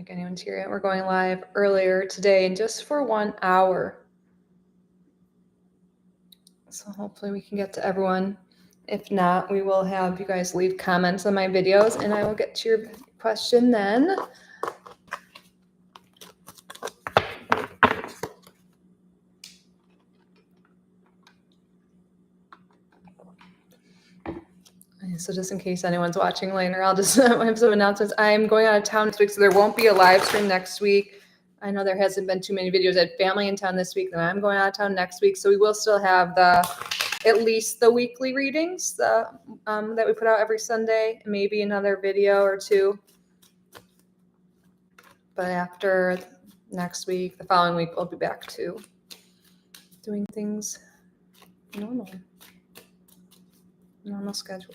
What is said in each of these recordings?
think anyone's here yet. We're going live earlier today and just for 1 hour. So hopefully we can get to everyone. If not, we will have you guys leave comments on my videos and I will get to your question then. So just in case anyone's watching later, I'll just have some announcements. I'm going out of town this week, so there won't be a live stream next week. I know there hasn't been too many videos. I had family in town this week, and I'm going out of town next week. So we will still have at least the weekly readings that we put out every Sunday, maybe another video or two. But after next week, the following week, we'll be back to doing things normal schedule.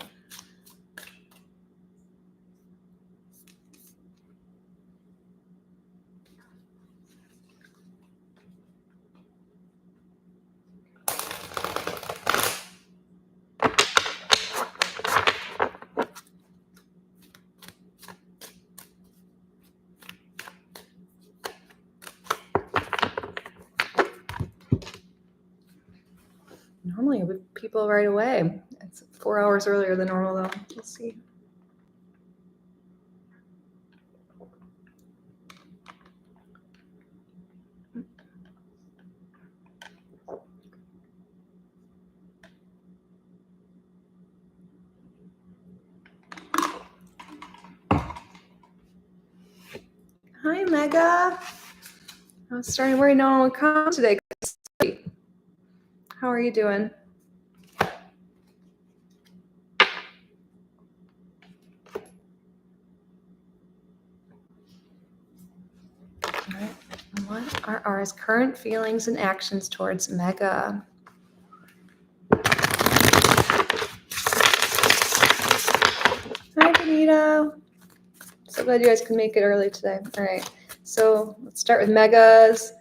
Normally with people right away. It's 4 hours earlier than normal though. We'll see. Hi, Mega. I was starting to worry no one would come today. How are you doing? All right. What are our current feelings and actions towards Mega? Hi, Benita. So glad you guys can make it early today. All right. So let's start with Mega's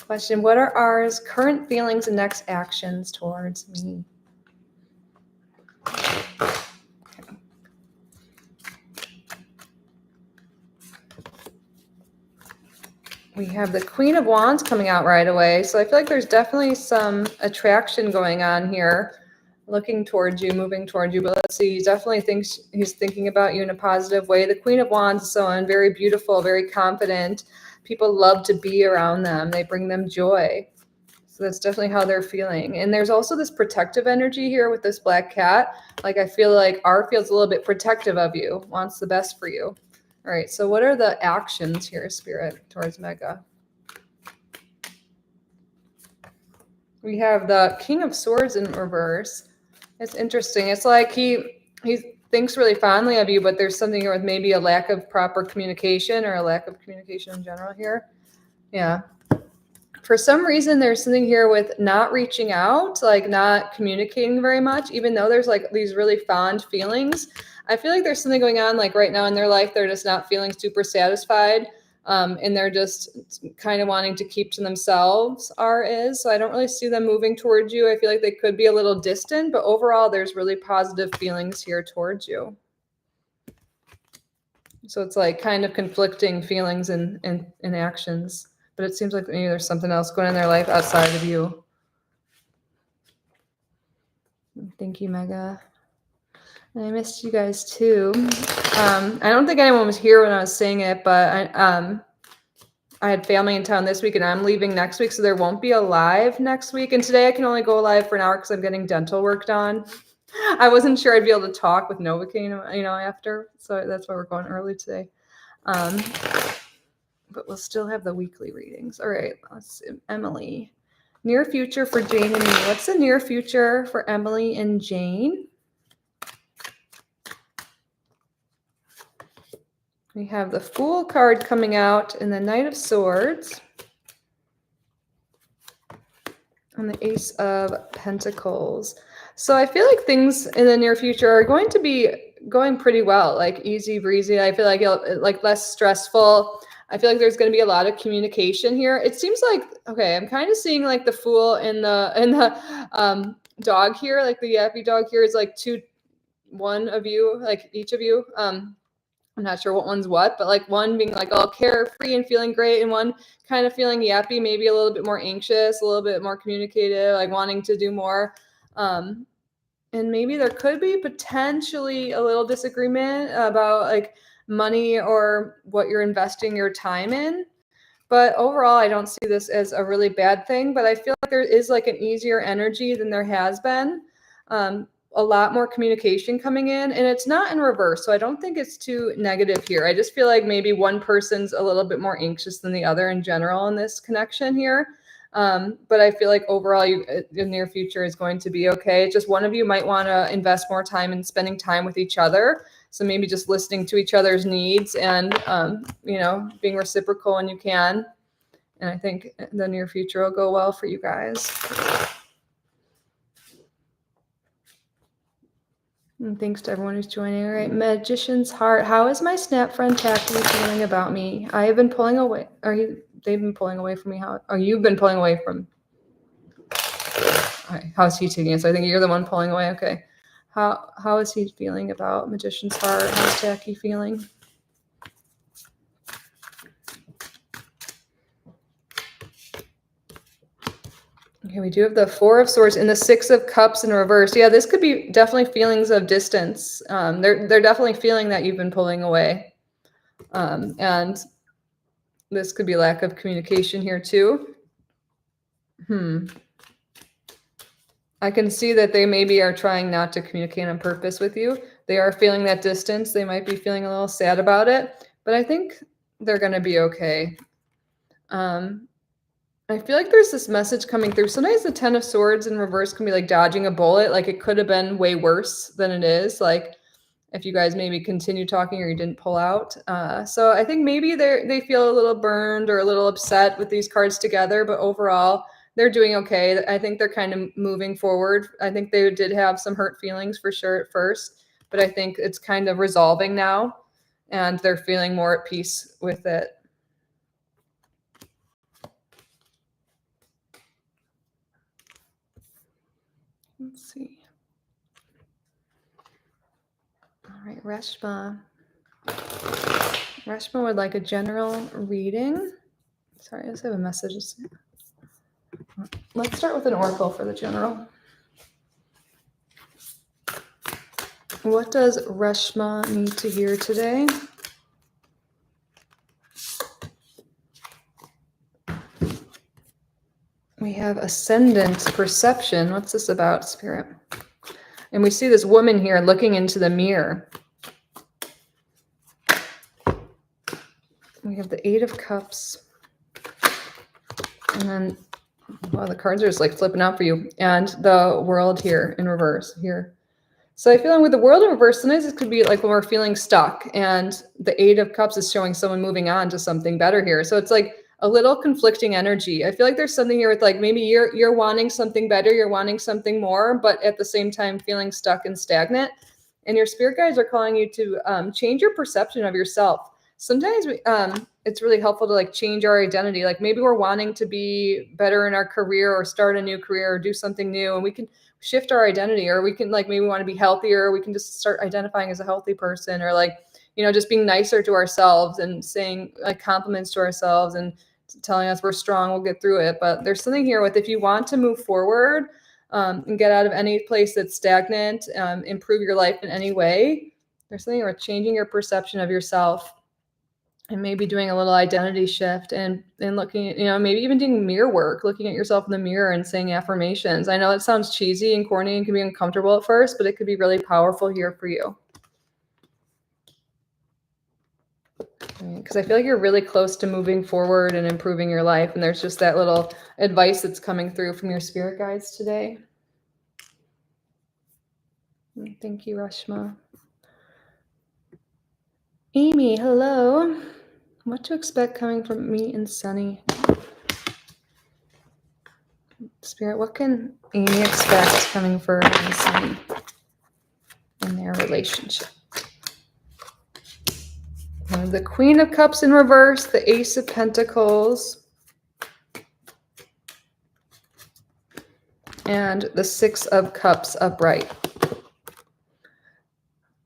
question. What are ours current feelings and next actions towards me? We have the Queen of Wands coming out right away. So I feel like there's definitely some attraction going on here, looking towards you, moving towards you. But let's see, he definitely thinks he's thinking about you in a positive way. The Queen of Wands is someone very beautiful, very confident. People love to be around them. They bring them joy. So that's definitely how they're feeling. And there's also this protective energy here with this black cat. Like I feel like R feels a little bit protective of you, wants the best for you. All right, so what are the actions here, Spirit, towards Mega? We have the King of Swords in reverse. It's interesting. It's like he thinks really fondly of you, but there's something here with maybe a lack of proper communication or a lack of communication in general here. Yeah. For some reason, there's something here with not reaching out, like not communicating very much, even though there's like these really fond feelings. I feel like there's something going on like right now in their life. They're just not feeling super satisfied. And they're just kind of wanting to keep to themselves, R is. So I don't really see them moving towards you. I feel like they could be a little distant, but overall, there's really positive feelings here towards you. So it's like kind of conflicting feelings and actions. But it seems like maybe there's something else going on in their life outside of you. Thank you, Mega. And I missed you guys too. I don't think anyone was here when I was saying it, but I had family in town this week and I'm leaving next week, so there won't be a live next week. And today I can only go live for an hour because I'm getting dental work done. I wasn't sure I'd be able to talk with Novocaine, after. So that's why we're going early today. But we'll still have the weekly readings. All right, let's see. Emily. Near future for Jane and me. What's the near future for Emily and Jane? We have the Fool card coming out and the Knight of Swords. And the Ace of Pentacles. So I feel like things in the near future are going to be going pretty well, like easy breezy. I feel like like less stressful. I feel like there's going to be a lot of communication here. It seems like, okay, I'm kind of seeing like the Fool and the dog here, like the yappy dog here is like one of you, like each of you. I'm not sure what one's what, but like one being like all carefree and feeling great, and one kind of feeling yappy, maybe a little bit more anxious, a little bit more communicative, like wanting to do more. And maybe there could be potentially a little disagreement about like money or what you're investing your time in. But overall, I don't see this as a really bad thing, but I feel like there is like an easier energy than there has been. A lot more communication coming in, and it's not in reverse. So I don't think it's too negative here. I just feel like maybe one person's a little bit more anxious than the other in general in this connection here. But I feel like overall, the near future is going to be okay. It's just one of you might want to invest more time in spending time with each other. So maybe just listening to each other's needs and, being reciprocal when you can. And I think the near future will go well for you guys. And thanks to everyone who's joining. All right, Magician's Heart. How is my snap friend Tacky feeling about me? I have been pulling away. They've been pulling away from me. You've been pulling away from. All right, how's he taking it? So I think you're the one pulling away. Okay. How is he feeling about Magician's Heart? How's Tacky feeling? Okay, we do have the Four of Swords and the Six of Cups in reverse. Yeah, this could be definitely feelings of distance. They're definitely feeling that you've been pulling away. And this could be lack of communication here too. I can see that they maybe are trying not to communicate on purpose with you. They are feeling that distance. They might be feeling a little sad about it, but I think they're going to be okay. I feel like there's this message coming through. Sometimes the Ten of Swords in reverse can be like dodging a bullet. Like it could have been way worse than it is. Like if you guys maybe continue talking or you didn't pull out. So I think maybe they feel a little burned or a little upset with these cards together, but overall they're doing okay. I think they're kind of moving forward. I think they did have some hurt feelings for sure at first, but I think it's kind of resolving now and they're feeling more at peace with it. Let's see. All right, Reshma. Reshma would like a general reading. Sorry, I just have a message. Let's start with an oracle for the general. What does Reshma need to hear today? We have Ascendant Perception. What's this about, Spirit? And we see this woman here looking into the mirror. We have the Eight of Cups. And then, wow, the cards are just like flipping out for you. And the World here in reverse here. So I feel like with the World in reverse, sometimes it could be like when we're feeling stuck and the Eight of Cups is showing someone moving on to something better here. So it's like a little conflicting energy. I feel like there's something here with like maybe you're wanting something better, you're wanting something more, but at the same time feeling stuck and stagnant. And your spirit guides are calling you to change your perception of yourself. Sometimes it's really helpful to like change our identity. Like maybe we're wanting to be better in our career or start a new career or do something new, and we can shift our identity, or we can like maybe want to be healthier, or we can just start identifying as a healthy person, or like, just being nicer to ourselves and saying like compliments to ourselves and telling us we're strong, we'll get through it. But there's something here with if you want to move forward and get out of any place that's stagnant, improve your life in any way, there's something with changing your perception of yourself and maybe doing a little identity shift and looking at, maybe even doing mirror work, looking at yourself in the mirror and saying affirmations. I know it sounds cheesy and corny and can be uncomfortable at first, but it could be really powerful here for you. Because I feel like you're really close to moving forward and improving your life. And there's just that little advice that's coming through from your spirit guides today. Thank you, Reshma. Amy, hello. What to expect coming from me and Sunny? Spirit, what can Amy expect coming for me and Sunny in their relationship? The Queen of Cups in reverse, the Ace of Pentacles, and the Six of Cups upright.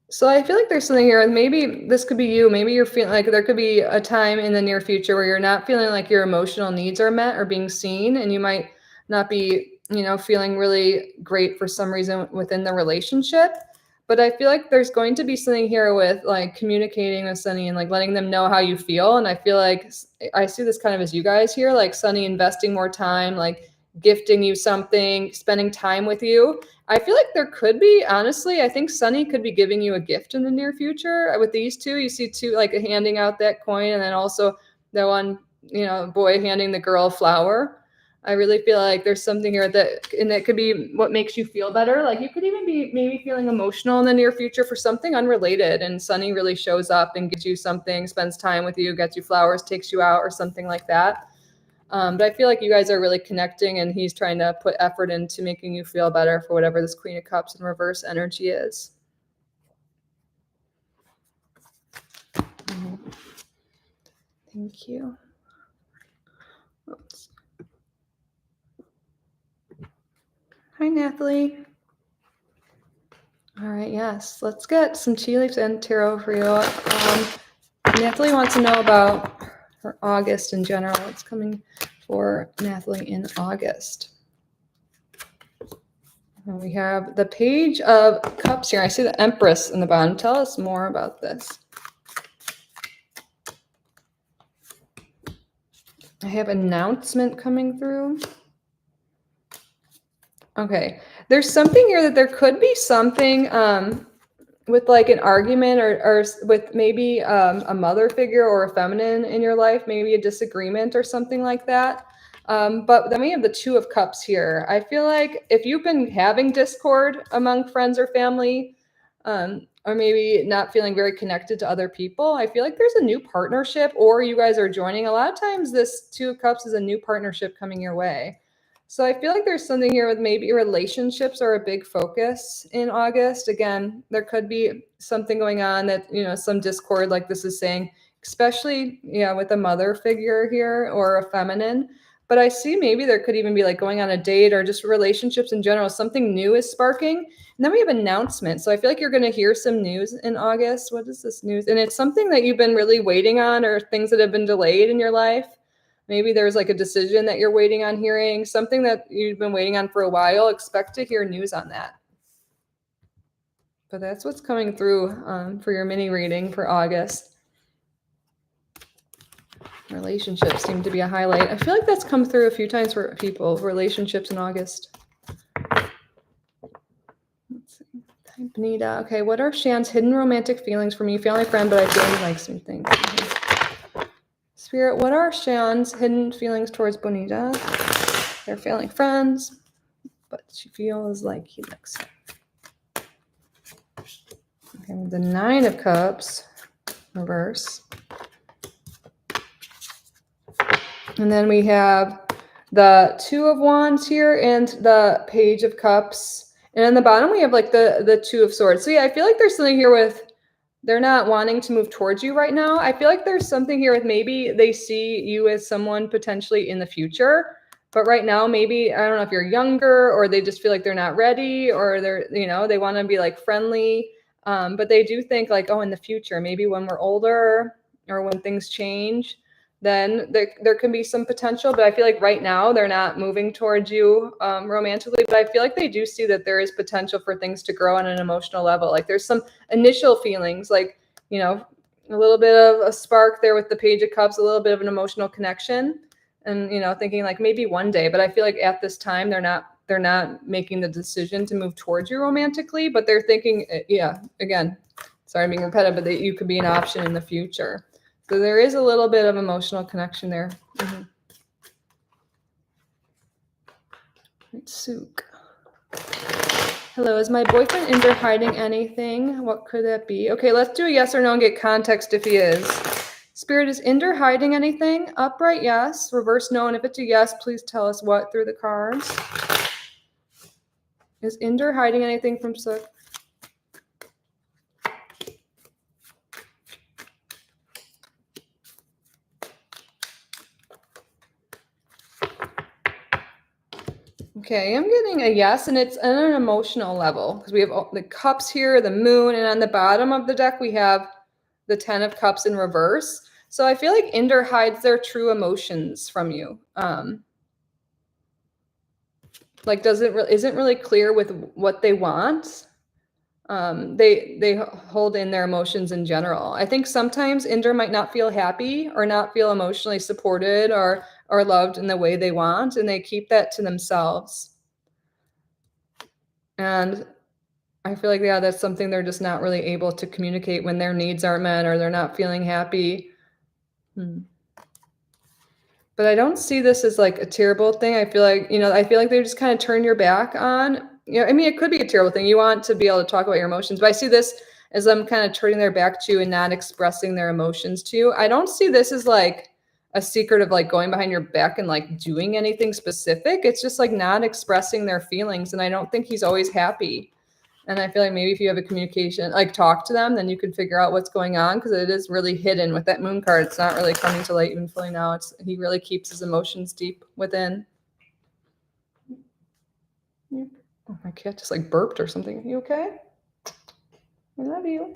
So So I feel like there's something here, and maybe this could be you. Maybe you're feeling like there could be a time in the near future where you're not feeling like your emotional needs are met or being seen, and you might not be, feeling really great for some reason within the relationship. But I feel like there's going to be something here with like communicating with Sunny and like letting them know how you feel. And I feel like I see this kind of as you guys here, like Sunny investing more time, like gifting you something, spending time with you. I feel like there could be, honestly, I think Sunny could be giving you a gift in the near future. With these two, you see two like handing out that coin, and then also the one, boy handing the girl a flower. I really feel like there's something here and that could be what makes you feel better. Like you could even be maybe feeling emotional in the near future for something unrelated, and Sunny really shows up and gives you something, spends time with you, gets you flowers, takes you out, or something like that. But I feel like you guys are really connecting, and he's trying to put effort into making you feel better for whatever this Queen of Cups in reverse energy is. Thank you. Oops. Hi, Nathalie. All right, yes, let's get some tea leaves and tarot for you. Nathalie wants to know about her August in general. What's coming for Nathalie in August? And we have the Page of Cups here. I see the Empress in the bottom. Tell us more about this. I have announcement coming through. Okay. There's something here that there could be something with like an argument or with maybe a mother figure or a feminine in your life, maybe a disagreement or something like that. But then we have the Two of Cups here. I feel like if you've been having discord among friends or family, or maybe not feeling very connected to other people, I feel like there's a new partnership or you guys are joining. A lot of times this Two of Cups is a new partnership coming your way. So I feel like there's something here with maybe relationships are a big focus in August. Again, there could be something going on that, some discord like this is saying, especially, with a mother figure here or a feminine. But I see maybe there could even be like going on a date or just relationships in general. Something new is sparking. And then we have announcements. So I feel like you're going to hear some news in August. What is this news? And it's something that you've been really waiting on or things that have been delayed in your life. Maybe there's like a decision that you're waiting on hearing, something that you've been waiting on for a while. Expect to hear news on that. But that's what's coming through for your mini reading for August. Relationships seem to be a highlight. I feel like that's come through a few times for people, relationships in August. Let's see. Type Nita. Okay, what are Shan's hidden romantic feelings for me? Family friend, but I feel he likes me. Things. Spirit, what are Shan's hidden feelings towards Bonita? They're failing friends, but she feels like he likes her. Okay, the Nine of Cups, reverse. And then we have the Two of Wands here and the Page of Cups. And on the bottom, we have like the Two of Swords. So yeah, I feel like there's something here with they're not wanting to move towards you right now. I feel like there's something here with maybe they see you as someone potentially in the future. But right now, maybe, I don't know if you're younger or they just feel like they're not ready or they're, they want to be like friendly. But they do think like, oh, in the future, maybe when we're older or when things change, then there can be some potential. But I feel like right now they're not moving towards you romantically. But I feel like they do see that there is potential for things to grow on an emotional level. Like there's some initial feelings, like, a little bit of a spark there with the Page of Cups, a little bit of an emotional connection, and thinking like maybe one day. But I feel like at this time they're not making the decision to move towards you romantically, but they're thinking, again, sorry I'm being repetitive, but that you could be an option in the future. So there is a little bit of emotional connection there. Mm-hmm. Sook. Hello, is my boyfriend in there hiding anything? What could that be? Okay, let's do a yes or no and get context if he is. Spirit, is Inder hiding anything? Upright, yes. Reverse, no. And if it's a yes, please tell us what through the cards. Is Inder hiding anything from Sook? Okay, I'm getting a yes, and it's on an emotional level because we have the cups here, the moon, and on the bottom of the deck we have the 10 of cups in reverse. So I feel like Inder hides their true emotions from you. Like isn't really clear with what they want. They hold in their emotions in general. I think sometimes Inder might not feel happy or not feel emotionally supported or loved in the way they want, and they keep that to themselves. And I feel like, yeah, that's something they're just not really able to communicate when their needs aren't met or they're not feeling happy. But I don't see this as like a terrible thing. I feel like they just kind of turn your back on, I mean, it could be a terrible thing. You want to be able to talk about your emotions, but I see this as them kind of turning their back to you and not expressing their emotions to you. I don't see this as like a secret of like going behind your back and like doing anything specific. It's just like not expressing their feelings. And I don't think he's always happy. And I feel like maybe if you have a communication, like talk to them, then you can figure out what's going on, because it is really hidden with that moon card. It's not really coming to light even fully now. He really keeps his emotions deep within. Oh, my cat just like burped or something. Are you okay? I love you.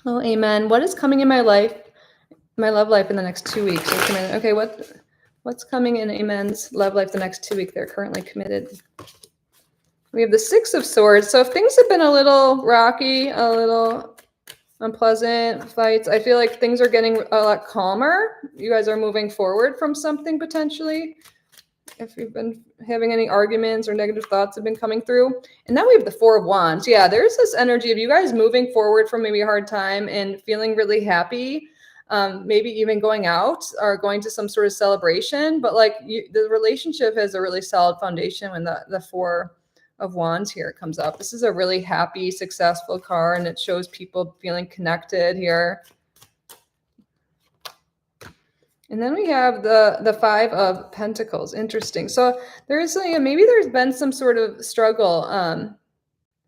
Oh, amen. What is coming in my life, my love life in the next 2 weeks? Okay, what's coming in Amen's love life the next 2 weeks? They're currently committed. We have the 6 of Swords. So if things have been a little rocky, a little unpleasant fights, I feel like things are getting a lot calmer. You guys are moving forward from something potentially. If you've been having any arguments or negative thoughts have been coming through. And now we have the 4 of Wands. Yeah, there's this energy of you guys moving forward from maybe a hard time and feeling really happy. Maybe even going out or going to some sort of celebration. But like the relationship has a really solid foundation when the 4 of Wands here comes up. This is a really happy, successful card, and it shows people feeling connected here. And then we have the 5 of Pentacles. Interesting. So there's maybe there's been some sort of struggle,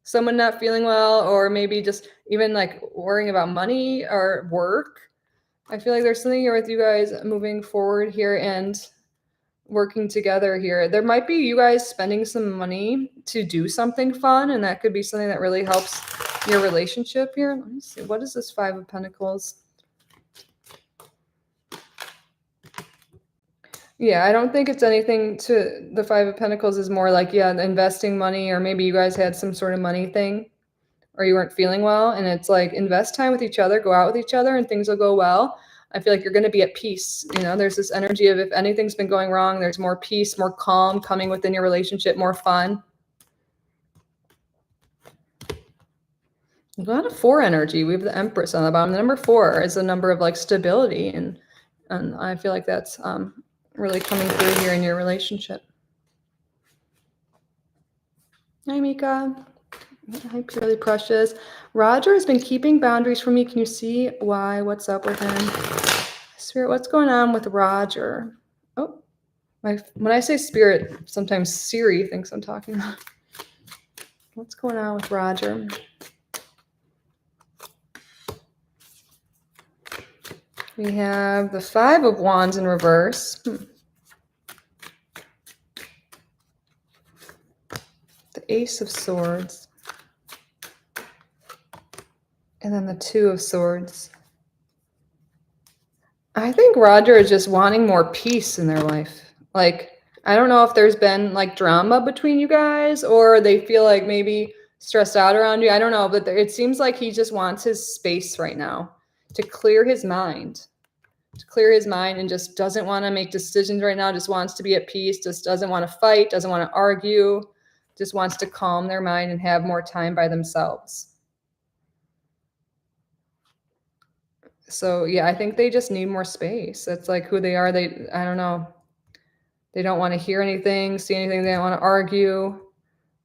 someone not feeling well, or maybe just even like worrying about money or work. I feel like there's something here with you guys moving forward here and working together here. There might be you guys spending some money to do something fun, and that could be something that really helps your relationship here. Let me see. What is this 5 of Pentacles? Yeah, I don't think it's anything to the 5 of Pentacles is more like, yeah, investing money, or maybe you guys had some sort of money thing or you weren't feeling well. And it's like, invest time with each other, go out with each other, and things will go well. I feel like you're going to be at peace. There's this energy of if anything's been going wrong, there's more peace, more calm coming within your relationship, more fun. A lot of 4 energy. We have the Empress on the bottom. The number 4 is a number of like stability. And I feel like that's really coming through here in your relationship. Hi, Mika. Hi, Purely Precious. Roger has been keeping boundaries from me. Can you see why? What's up with him? Spirit, what's going on with Roger? Oh, when I say spirit, sometimes Siri thinks I'm talking about. What's going on with Roger? We have the 5 of Wands in reverse. The Ace of Swords. And then the 2 of Swords. I think Roger is just wanting more peace in their life. Like, I don't know if there's been like drama between you guys, or they feel like maybe stressed out around you. I don't know, but it seems like he just wants his space right now to clear his mind. And just doesn't want to make decisions right now, just wants to be at peace, just doesn't want to fight, doesn't want to argue, just wants to calm their mind and have more time by themselves. So yeah, I think they just need more space. That's like who they are. I don't know. They don't want to hear anything, see anything. They don't want to argue.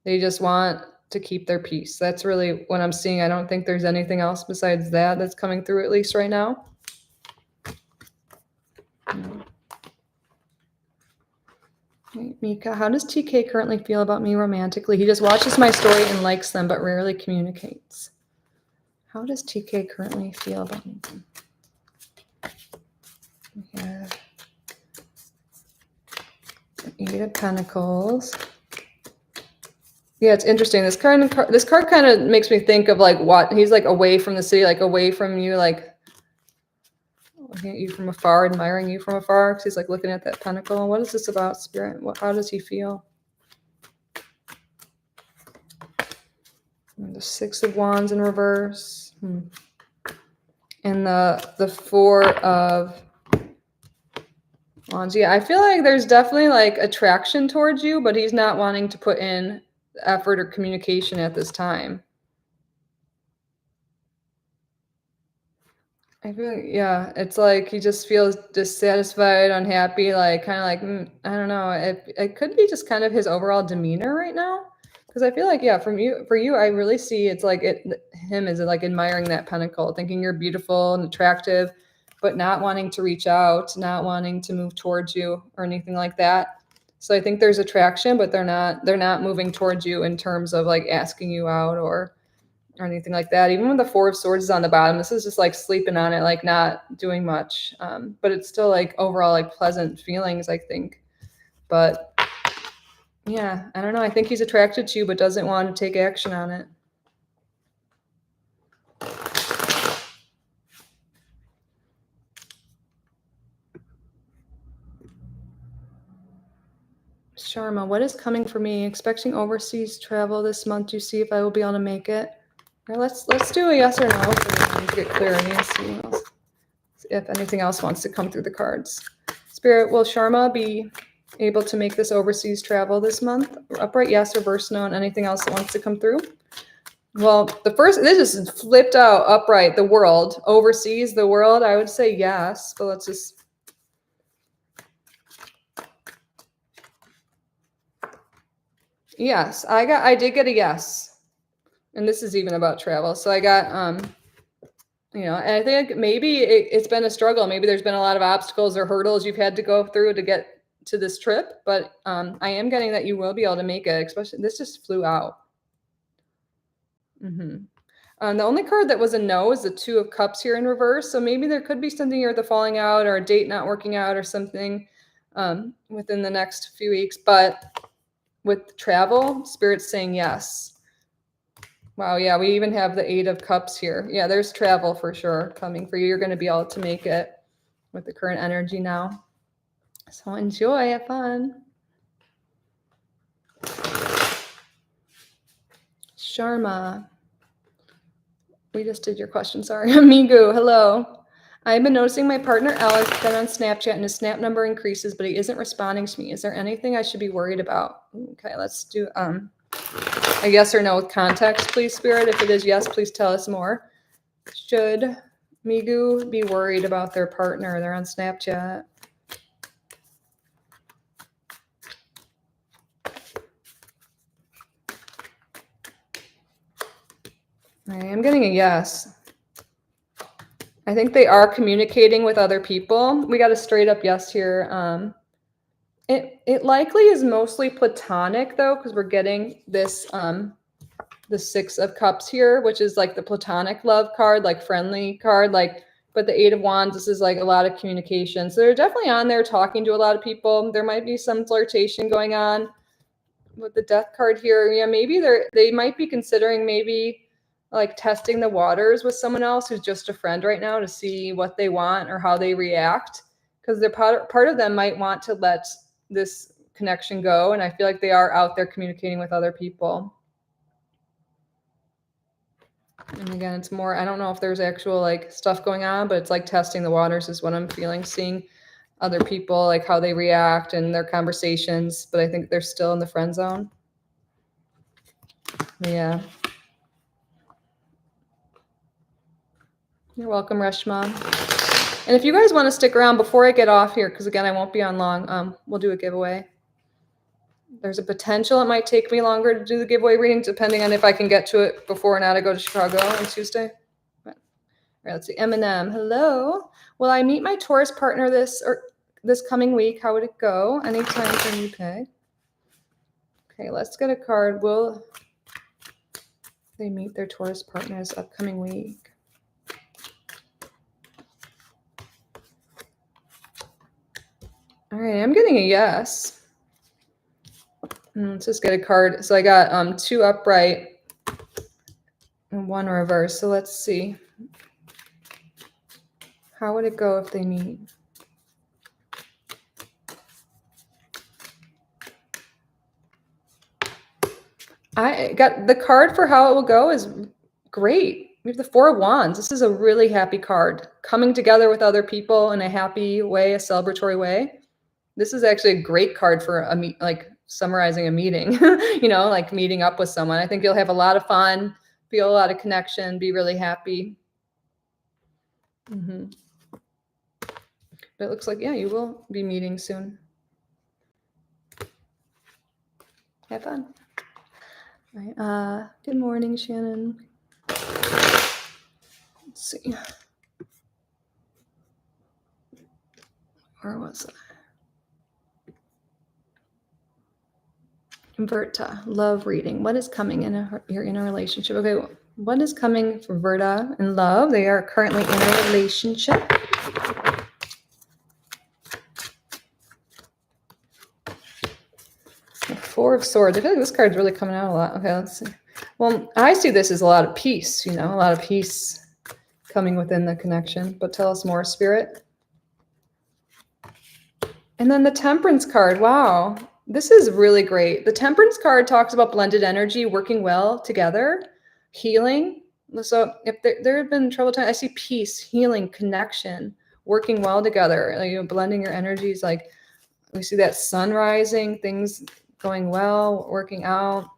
They just want to keep their peace. That's really what I'm seeing. I don't think there's anything else besides that that's coming through, at least right now. Mika, how does TK currently feel about me romantically? He just watches my story and likes them, but rarely communicates. How does TK currently feel about me? We have Eight of Pentacles. Yeah, it's interesting. This card kind of makes me think of like what he's like away from the city, like away from you, like looking at you from afar, admiring you from afar. Because he's like looking at that pentacle. What is this about, Spirit? How does he feel? And the Six of Wands in reverse. And the Four of Wands. Yeah, I feel like there's definitely like attraction towards you, but he's not wanting to put in effort or communication at this time. I feel like, yeah, it's like he just feels dissatisfied, unhappy, like kind of like, I don't know. It could be just kind of his overall demeanor right now. Because I feel like, yeah, for you, I really see it's like him is like admiring that pentacle, thinking you're beautiful and attractive, but not wanting to reach out, not wanting to move towards you or anything like that. So I think there's attraction, but they're not moving towards you in terms of like asking you out or anything like that. Even when the Four of Swords is on the bottom, this is just like sleeping on it, like not doing much. But it's still like overall like pleasant feelings, I think. But yeah, I don't know. I think he's attracted to you, but doesn't want to take action on it. Sharma, what is coming for me? Expecting overseas travel this month to see if I will be able to make it. Or let's do a yes or no to get clarity and see if anything else wants to come through the cards. Spirit, will Sharma be able to make this overseas travel this month? Upright yes, reverse no, and anything else that wants to come through? Well, this is flipped out upright, the world. Overseas, the world, I would say yes, but let's just... Yes, I did get a yes. And this is even about travel. So I got, and I think maybe it's been a struggle. Maybe there's been a lot of obstacles or hurdles you've had to go through to get to this trip. But I am getting that you will be able to make it, especially this just flew out. The only card that was a no is the Two of Cups here in reverse. So maybe there could be something here with the falling out or a date not working out or something within the next few weeks. But with travel, Spirit's saying yes. Wow, yeah, we even have the Eight of Cups here. Yeah, there's travel for sure coming for you. You're going to be able to make it with the current energy now. So enjoy, have fun. Sharma. We just did your question, sorry. Amigu, hello. I've been noticing my partner Alex has been on Snapchat and his snap number increases, but he isn't responding to me. Is there anything I should be worried about? Okay, let's do a yes or no with context, please, Spirit. If it is yes, please tell us more. Should Migu be worried about their partner? They're on Snapchat. I am getting a yes. I think they are communicating with other people. We got a straight up yes here. It likely is mostly platonic though, because we're getting this the Six of Cups here, which is like the platonic love card, like friendly card, like, but the Eight of Wands, this is like a lot of communication. So they're definitely on there talking to a lot of people. There might be some flirtation going on with the Death card here. Yeah, maybe they might be considering maybe like testing the waters with someone else who's just a friend right now to see what they want or how they react. Because they're part of them might want to let this connection go. And I feel like they are out there communicating with other people. And again, it's more, I don't know if there's actual like stuff going on, but it's like testing the waters is what I'm feeling, seeing other people, like how they react and their conversations. But I think they're still in the friend zone. Yeah. You're welcome, Reshma. And if you guys want to stick around before I get off here, because again, I won't be on long, we'll do a giveaway. There's a potential it might take me longer to do the giveaway reading, depending on if I can get to it before or not I go to Chicago on Tuesday. All right, let's see. Eminem, hello. Will I meet my Taurus partner this coming week? How would it go? Anytime from UK. Okay, let's get a card. Will they meet their Taurus partner this upcoming week? All right, I'm getting a yes. Let's just get a card. So I got 2 upright and 1 reverse. So let's see. How would it go if they meet? I got the card for how it will go is great. We have the 4 of Wands. This is a really happy card. Coming together with other people in a happy way, a celebratory way. This is actually a great card for like summarizing a meeting, you know, like meeting up with someone. I think you'll have a lot of fun, feel a lot of connection, be really happy. But it looks like, yeah, you will be meeting soon. Have fun. All right. Good morning, Shannon. Let's see. Where was it? Verta, love reading. What is coming in a relationship? Okay, what is coming for Verta in love? They are currently in a relationship. The 4 of Swords. I feel like this card's really coming out a lot. Okay, let's see. Well, I see this as a lot of peace, you know, a lot of peace coming within the connection. But tell us more, Spirit. And then the Temperance card. Wow. This is really great. The Temperance card talks about blended energy, working well together, healing. So if there have been troubled times, I see peace, healing, connection, working well together. Like, you know, blending your energies. Like we see that sun rising, things going well, working out.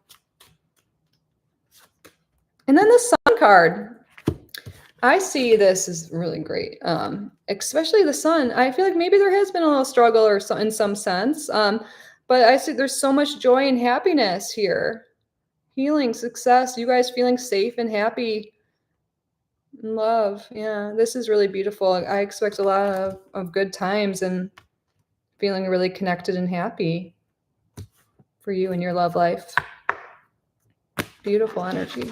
And then the Sun card. I see this as really great, especially the Sun. I feel like maybe there has been a little struggle or so in some sense, but I see there's so much joy and happiness here. Healing, success, you guys feeling safe and happy. Love. Yeah, this is really beautiful. I expect a lot of good times and feeling really connected and happy for you in your love life. Beautiful energy.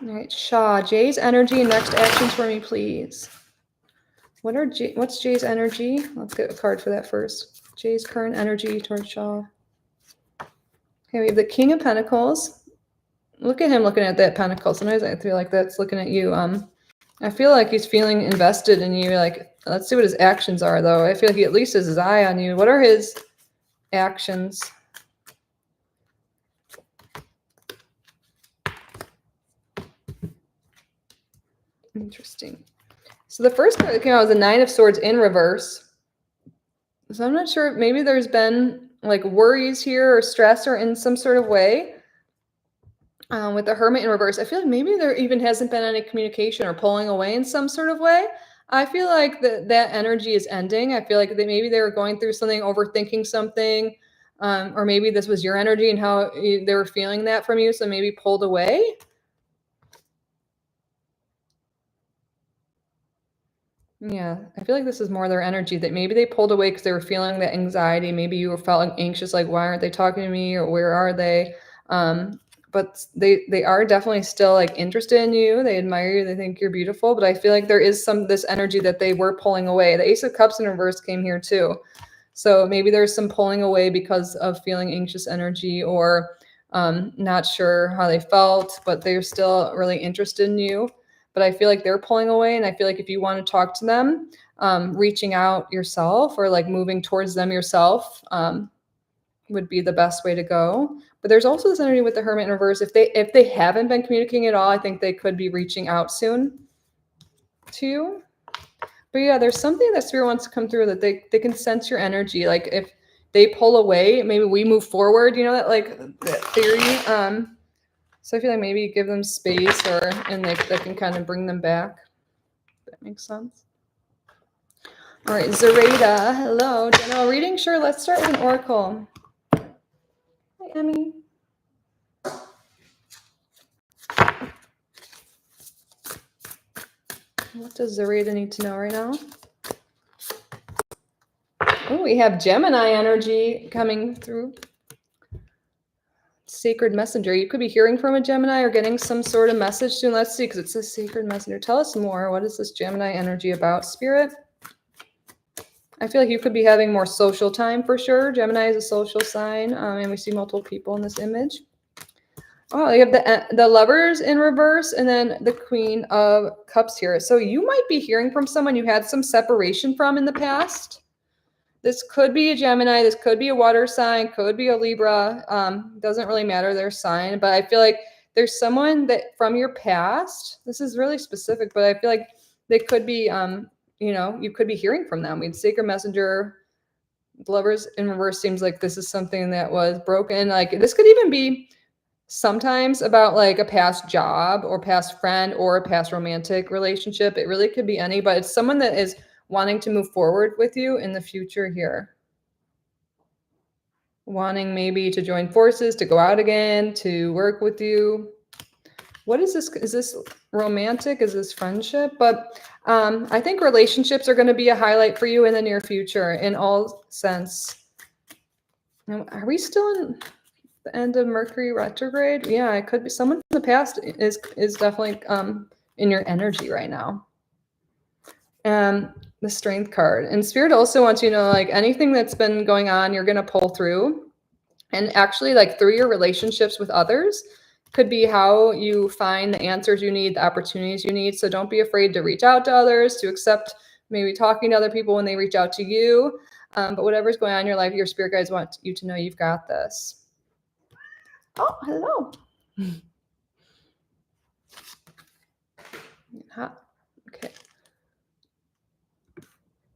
All right, Shaw, Jay's energy and next actions for me, please. What's Jay's energy? Let's get a card for that first. Jay's current energy towards Shaw. Okay, we have the King of Pentacles. Look at him looking at that pentacle. Sometimes I feel like that's looking at you. I feel like he's feeling invested in you. Like, let's see what his actions are, though. I feel like he at least has his eye on you. What are his actions? Interesting. So the first card that came out was the 9 of Swords in reverse. So I'm not sure. Maybe there's been like worries here or stress or in some sort of way. With the Hermit in reverse, I feel like maybe there even hasn't been any communication or pulling away in some sort of way. I feel like that energy is ending. I feel like maybe they were going through something, overthinking something, or maybe this was your energy and how they were feeling that from you, so maybe pulled away. Yeah, I feel like this is more their energy, that maybe they pulled away because they were feeling that anxiety. Maybe you were feeling anxious, like, why aren't they talking to me, or where are they? But they are definitely still like interested in you. They admire you. They think you're beautiful. But I feel like there is this energy that they were pulling away. The Ace of Cups in reverse came here too. So maybe there's some pulling away because of feeling anxious energy, or not sure how they felt, but they're still really interested in you. But I feel like they're pulling away. And I feel like if you want to talk to them, reaching out yourself or like moving towards them yourself would be the best way to go. But there's also this energy with the Hermit in reverse. If they haven't been communicating at all, I think they could be reaching out soon to you. But yeah, there's something that Spirit wants to come through, that they can sense your energy. Like if they pull away, maybe we move forward, you know, that theory. So I feel like maybe give them space, and they can kind of bring them back. If that makes sense. All right, Zareda, hello. General reading? Sure, let's start with an oracle. Hi, Emmy. What does Zareda need to know right now? Oh, we have Gemini energy coming through. Sacred messenger. You could be hearing from a Gemini or getting some sort of message soon. Let's see, because it says sacred messenger. Tell us more. What is this Gemini energy about, Spirit? I feel like you could be having more social time for sure. Gemini is a social sign, and we see multiple people in this image. Oh, you have the Lovers in reverse and then the Queen of Cups here. So you might be hearing from someone you had some separation from in the past. This could be a Gemini. This could be a water sign. Could be a Libra. Doesn't really matter their sign. But I feel like there's someone that from your past. This is really specific, but I feel like they could be, you could be hearing from them. We'd Sacred Messenger. Lovers in reverse seems like this is something that was broken. Like this could even be sometimes about like a past job or past friend or a past romantic relationship. It really could be any, but it's someone that is wanting to move forward with you in the future here. Wanting maybe to join forces, to go out again, to work with you. What is this? Is this romantic? Is this friendship? But I think relationships are going to be a highlight for you in the near future in all sense. Now, are we still in the end of Mercury retrograde? Yeah, it could be someone from the past is definitely in your energy right now. The Strength card. And Spirit also wants you to know, like, anything that's been going on, you're going to pull through. And actually, like, through your relationships with others could be how you find the answers you need, the opportunities you need. So don't be afraid to reach out to others, to accept maybe talking to other people when they reach out to you. But whatever's going on in your life, your spirit guides want you to know you've got this. Oh, hello. Okay.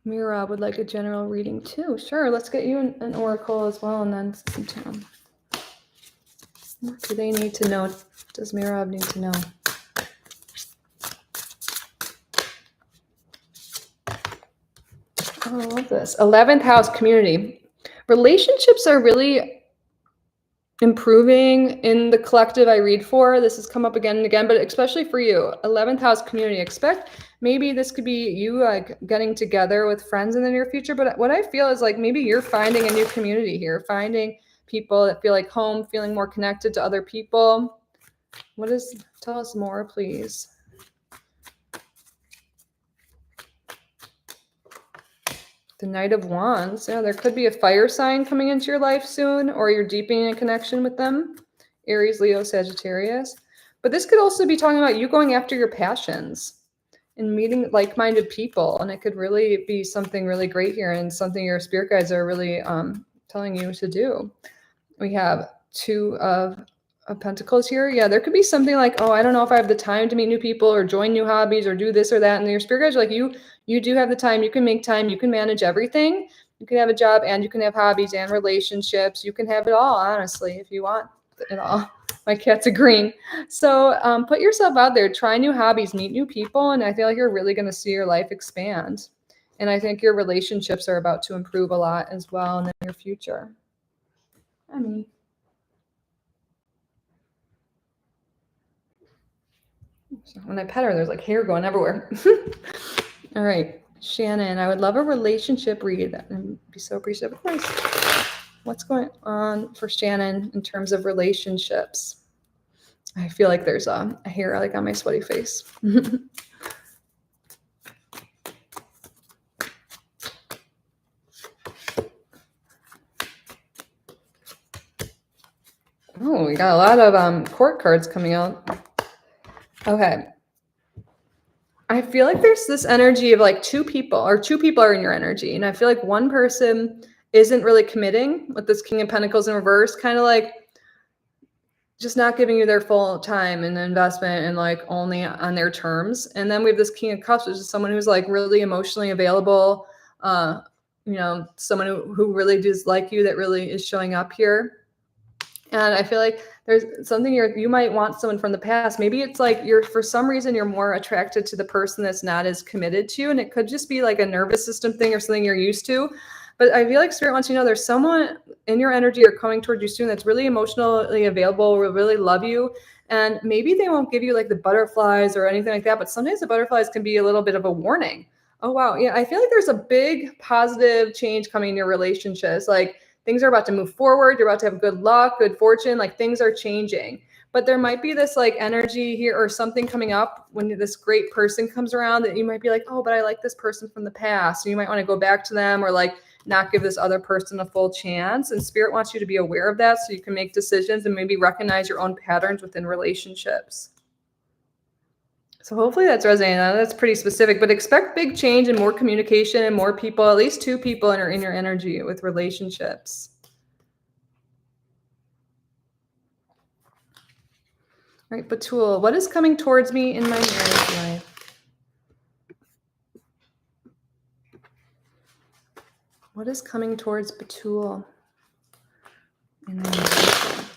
Mira would like a general reading too. Sure, let's get you an oracle as well, and then what do they need to know? Does Mira need to know? Oh, I love this. 11th house community. Relationships are really improving in the collective I read for. This has come up again and again, but especially for you. 11th house community. Expect maybe this could be you like getting together with friends in the near future. But what I feel is like maybe you're finding a new community here, finding people that feel like home, feeling more connected to other people. Tell us more, please. The Knight of Wands. Yeah, there could be a fire sign coming into your life soon, or you're deepening a connection with them. Aries, Leo, Sagittarius. But this could also be talking about you going after your passions and meeting like-minded people. And it could really be something really great here and something your spirit guides are really telling you to do. We have Two of Pentacles here. Yeah, there could be something like, oh, I don't know if I have the time to meet new people or join new hobbies or do this or that. And your spirit guides are like, you do have the time. You can make time. You can manage everything. You can have a job and you can have hobbies and relationships. You can have it all, honestly, if you want it all. My cat's agreeing. So put yourself out there. Try new hobbies. Meet new people. And I feel like you're really going to see your life expand. And I think your relationships are about to improve a lot as well in the near future. I mean, so when I pet her, there's like hair going everywhere. All right, Shannon, I would love a relationship read and be so appreciative. Of course. What's going on for Shannon in terms of relationships? I feel like there's a hair like on my sweaty face. Oh, we got a lot of court cards coming out. Okay. I feel like there's this energy of like two people are in your energy. And I feel like one person isn't really committing with this King of Pentacles in reverse, kind of like just not giving you their full time and investment and like only on their terms. And then we have this King of Cups, which is someone who's like really emotionally available, someone who really does like you, that really is showing up here. And I feel like there's something you might want someone from the past. Maybe it's like for some reason you're more attracted to the person that's not as committed to you. And it could just be like a nervous system thing or something you're used to. But I feel like Spirit wants you to know there's someone in your energy or coming towards you soon that's really emotionally available, will really love you. And maybe they won't give you like the butterflies or anything like that. But sometimes the butterflies can be a little bit of a warning. Oh, wow. Yeah, I feel like there's a big positive change coming in your relationships. Like, things are about to move forward. You're about to have good luck, good fortune. Like, things are changing. but there might be this like energy here or something coming up when this great person comes around that you might be like, oh, but I like this person from the past. So you might want to go back to them or like not give this other person a full chance. And Spirit wants you to be aware of that so you can make decisions and maybe recognize your own patterns within relationships. So hopefully that's resonating. That's pretty specific, but expect big change and more communication and more people, at least 2 people in your energy with relationships. All right, Batul, what is coming towards me in my marriage life? What is coming towards Batul in my marriage life?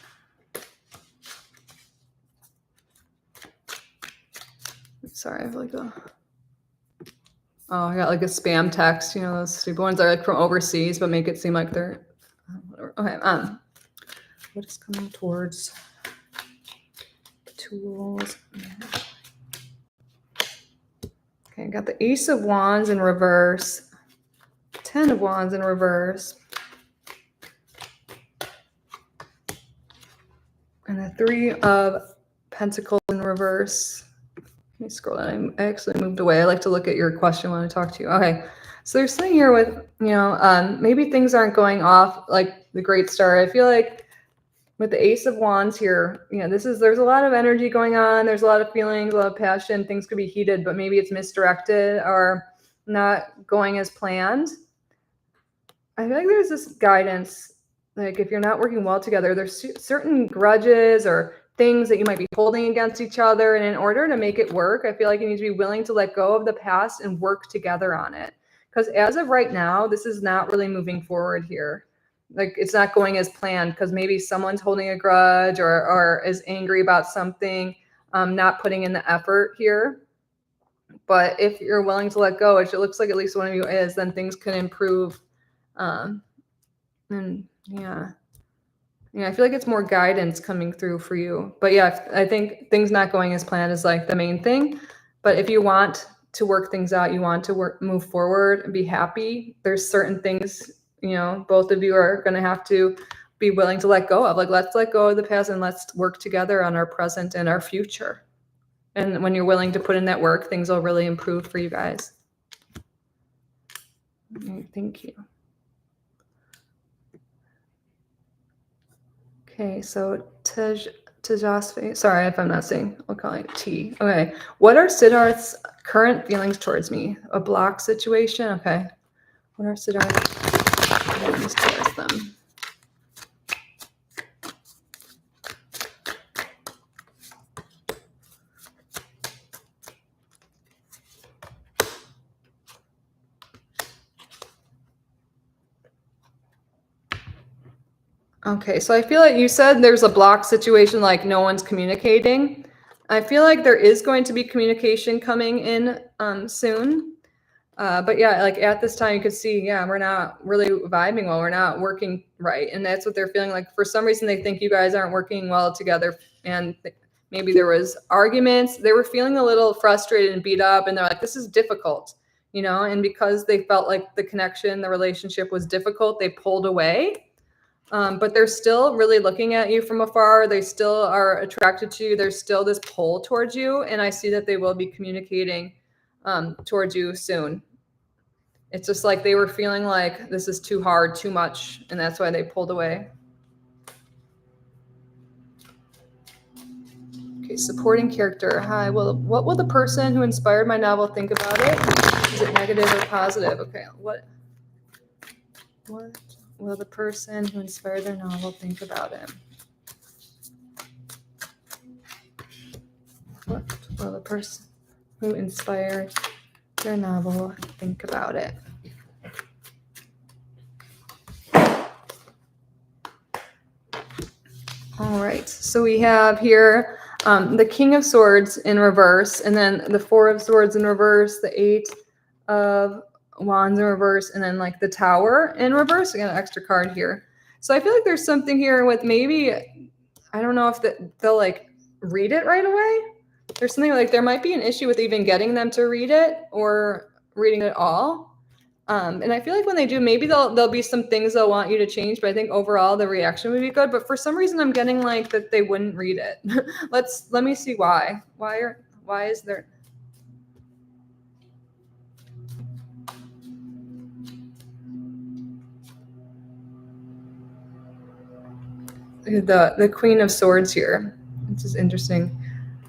Sorry, I have like I got like a spam text, you know, those stupid ones that are like from overseas, but make it seem like they're whatever. Okay, what is coming towards Batul's marriage? Okay, I got the Ace of Wands in reverse, 10 of Wands in reverse, and the 3 of Pentacles in reverse. Let me scroll down. I actually moved away. I like to look at your question when I talk to you. Okay. So there's something here with, you know, maybe things aren't going off like the great star. I feel like with the Ace of Wands here, you know, there's a lot of energy going on. There's a lot of feelings, a lot of passion. Things could be heated, but maybe it's misdirected or not going as planned. I feel like there's this guidance. Like if you're not working well together, there's certain grudges or things that you might be holding against each other. And in order to make it work, I feel like you need to be willing to let go of the past and work together on it. Because as of right now, this is not really moving forward here. Like it's not going as planned because maybe someone's holding a grudge or is angry about something, not putting in the effort here. But if you're willing to let go, which it looks like at least one of you is, then things can improve. And yeah. Yeah, I feel like it's more guidance coming through for you. But yeah, I think things not going as planned is like the main thing. But if you want to work things out, you want to move forward and be happy, there's certain things, you know, both of you are going to have to be willing to let go of. Like, let's let go of the past and let's work together on our present and our future. And when you're willing to put in that work, things will really improve for you guys. Thank you. Okay, so Tejasvi, sorry if I'm not saying, I'll call it T. Okay, what are Siddharth's current feelings towards me? A block situation? Okay. What are Siddharth's feelings towards them? Okay, so I feel like you said there's a block situation, like no one's communicating. I feel like there is going to be communication coming in soon. But yeah, like at this time you could see, yeah, we're not really vibing well. We're not working right. And that's what they're feeling like. For some reason, they think you guys aren't working well together. And maybe there was arguments. They were feeling a little frustrated and beat up. And they're like, this is difficult, you know? And because they felt like the connection, the relationship was difficult, they pulled away. But they're still really looking at you from afar. They still are attracted to you. There's still this pull towards you. And I see that they will be communicating towards you soon. It's just like they were feeling like this is too hard, too much, and that's why they pulled away. Okay, supporting character. Hi, well, what will the person who inspired my novel think about it? Is it negative or positive? Okay, what will the person who inspired their novel think about it? What will the person who inspired their novel think about it? All right, so we have here the King of Swords in reverse, and then the 4 of Swords in reverse, the 8 of Wands in reverse, and then like the Tower in reverse. I got an extra card here. So I feel like there's something here with maybe, I don't know if they'll like read it right away. There's something like there might be an issue with even getting them to read it or reading it all. And I feel like when they do, maybe there'll be some things they'll want you to change, but I think overall the reaction would be good. But for some reason, I'm getting like that they wouldn't read it. Let me see why. Why is there? The Queen of Swords here. This is interesting.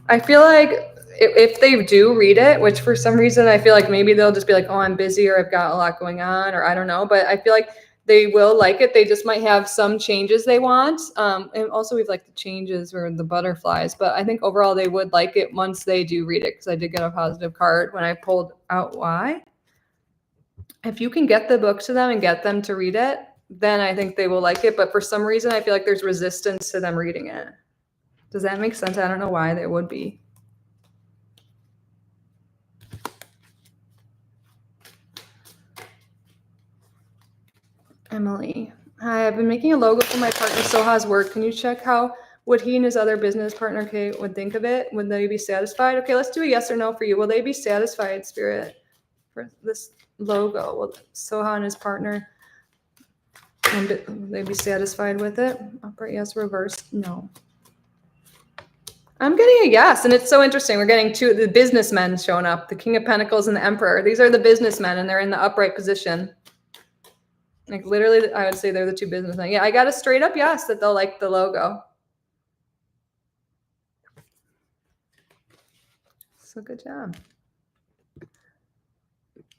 I feel like if they do read it, which for some reason I feel like maybe they'll just be like, oh, I'm busy or I've got a lot going on or I don't know. But I feel like they will like it. They just might have some changes they want. And also we've like the changes or the butterflies. But I think overall they would like it once they do read it because I did get a positive card when I pulled out why. If you can get the book to them and get them to read it, then I think they will like it. But for some reason, I feel like there's resistance to them reading it. Does that make sense? I don't know why there would be. Emily. Hi, I've been making a logo for my partner Soha's work. Can you check how would he and his other business partner, Kate, would think of it? Would they be satisfied? Okay, let's do a yes or no for you. Will they be satisfied, Spirit, for this logo? Will Soha and his partner, will they be satisfied with it? Upright yes, reverse no. I'm getting a yes, and it's so interesting. We're getting two the businessmen showing up, the King of Pentacles and the Emperor. These are the businessmen, and they're in the upright position. Like literally, I would say they're the two businessmen. Yeah, I got a straight up yes that they'll like the logo. So good job.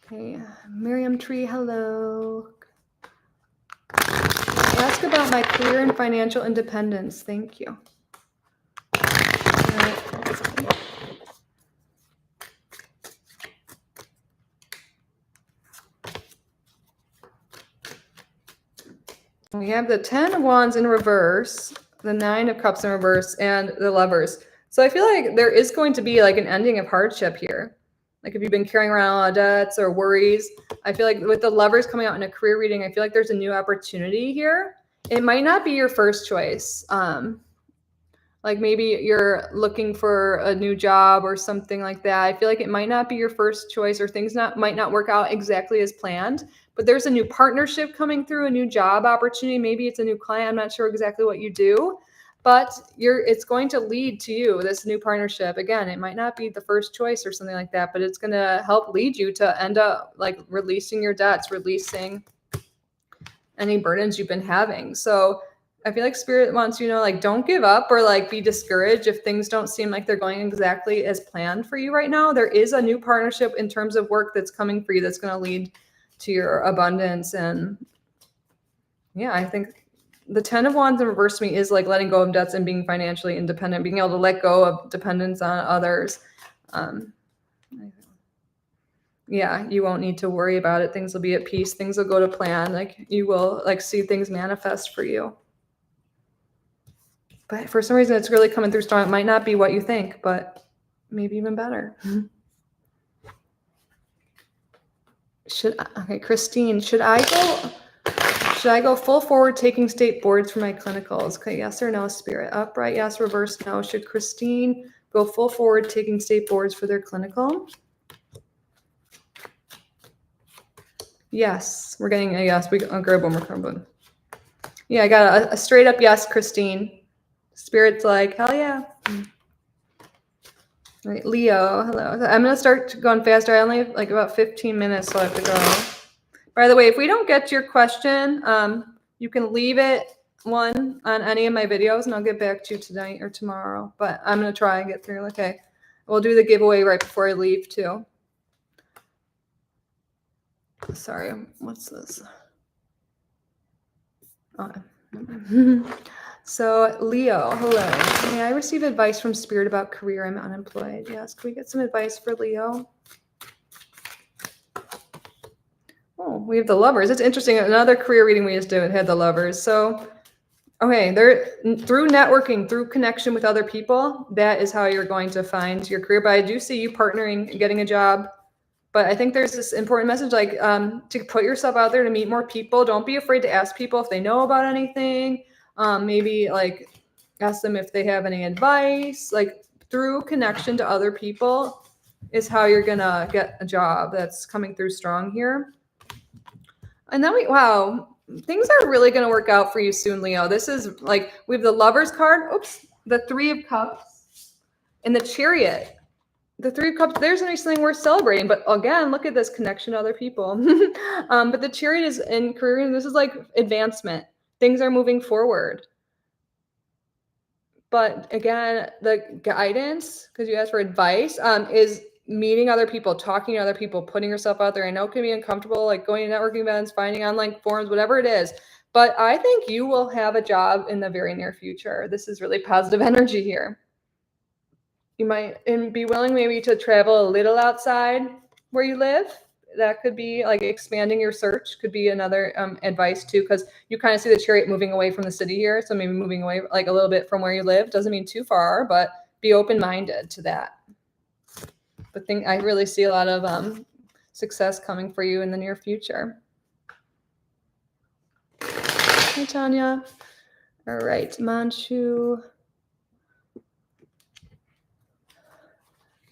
Okay, Miriam Tree, hello. Ask about my career and financial independence. Thank you. We have the 10 of Wands in reverse, the 9 of Cups in reverse, and the Lovers. So I feel like there is going to be like an ending of hardship here. Like if you've been carrying around a lot of debts or worries, I feel like with the Lovers coming out in a career reading, I feel like there's a new opportunity here. It might not be your first choice. Like maybe you're looking for a new job or something like that. I feel like it might not be your first choice or things might not work out exactly as planned, but there's a new partnership coming through, a new job opportunity. Maybe it's a new client. I'm not sure exactly what you do, but it's going to lead to you, this new partnership. Again, it might not be the first choice or something like that, but it's going to help lead you to end up like releasing your debts, releasing any burdens you've been having. So I feel like Spirit wants you to know, like, don't give up or like be discouraged if things don't seem like they're going exactly as planned for you right now. There is a new partnership in terms of work that's coming for you that's going to lead to your abundance. And yeah, I think the 10 of Wands in reverse to me is like letting go of debts and being financially independent, being able to let go of dependence on others. Yeah, you won't need to worry about it. Things will be at peace. Things will go to plan. Like you will like see things manifest for you. But for some reason, it's really coming through strong. It might not be what you think, but maybe even better. Okay, Christine, should I go full forward taking state boards for my clinicals? Okay, yes or no, Spirit? Upright, yes, reverse, no. Should Christine go full forward taking state boards for their clinical? Yes, we're getting a yes. I'll grab one more card. Yeah, I got a straight up yes, Christine. Spirit's like, hell yeah. All right, Leo, hello. I'm going to start going faster. I only have like about 15 minutes, so I have to go. By the way, if we don't get to your question, you can leave it on any of my videos, and I'll get back to you tonight or tomorrow. But I'm going to try and get through. Okay. We'll do the giveaway right before I leave, too. Sorry, what's this? Oh. So Leo, hello. May I receive advice from Spirit about career? I'm unemployed. Yes. Can we get some advice for Leo? Oh, we have the Lovers. It's interesting. Another career reading we just did had the Lovers. So, okay, through networking, through connection with other people, that is how you're going to find your career. But I do see you partnering and getting a job. But I think there's this important message, like to put yourself out there to meet more people. Don't be afraid to ask people if they know about anything. Maybe like ask them if they have any advice. Like through connection to other people is how you're gonna get a job. That's coming through strong here. And then wow, things are really going to work out for you soon, Leo. This is like, we have the Lovers card. Oops. The Three of Cups and the Chariot. The Three of Cups, there's something worth celebrating. But again, look at this connection to other people. But the Chariot is in career, and this is like advancement. Things are moving forward. But again, the guidance, because you asked for advice, is meeting other people, talking to other people, putting yourself out there. I know it can be uncomfortable, like going to networking events, finding online forums, whatever it is. But I think you will have a job in the very near future. This is really positive energy here. You might be willing maybe to travel a little outside where you live. That could be like expanding your search, could be another advice too, because you kind of see the Chariot moving away from the city here. So maybe moving away like a little bit from where you live. Doesn't mean too far, but be open-minded to that. But I really see a lot of success coming for you in the near future. Hi, Tanya. All right, Manchu.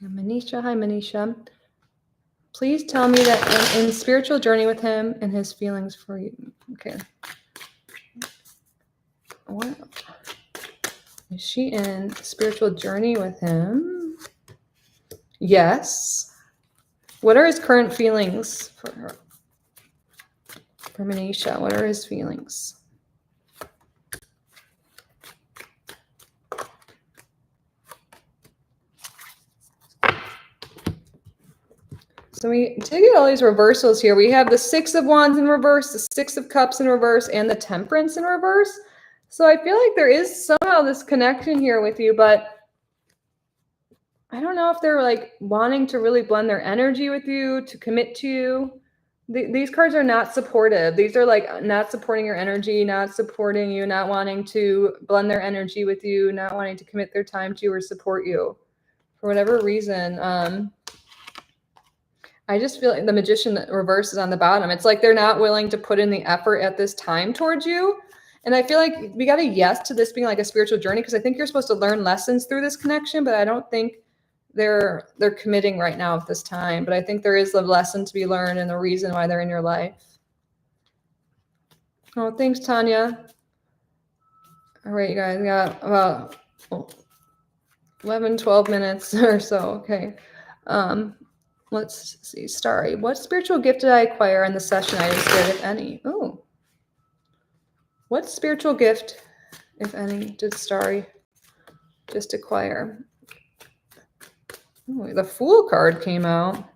Manisha. Hi, Manisha. Please tell me that I'm in spiritual journey with him and his feelings for you. Okay. What? Is she in spiritual journey with him? Yes. What are his current feelings for her? For Manisha, what are his feelings? So we did get all these reversals here. We have the Six of Wands in reverse, the Six of Cups in reverse, and the Temperance in reverse. So I feel like there is somehow this connection here with you, but I don't know if they're like wanting to really blend their energy with you, to commit to you. These cards are not supportive. These are like not supporting your energy, not supporting you, not wanting to blend their energy with you, not wanting to commit their time to you or support you for whatever reason. I just feel like the Magician reverse is on the bottom. It's like they're not willing to put in the effort at this time towards you. And I feel like we got a yes to this being like a spiritual journey, because I think you're supposed to learn lessons through this connection, but I don't think they're committing right now at this time. But I think there is a lesson to be learned and the reason why they're in your life. Oh, thanks, Tanya. All right, you guys, we got about 11, 12 minutes or so. Okay. Let's see. Starry, what spiritual gift did I acquire in the session I just did, if any? Oh. What spiritual gift, if any, did Starry just acquire? Oh, the Fool card came out.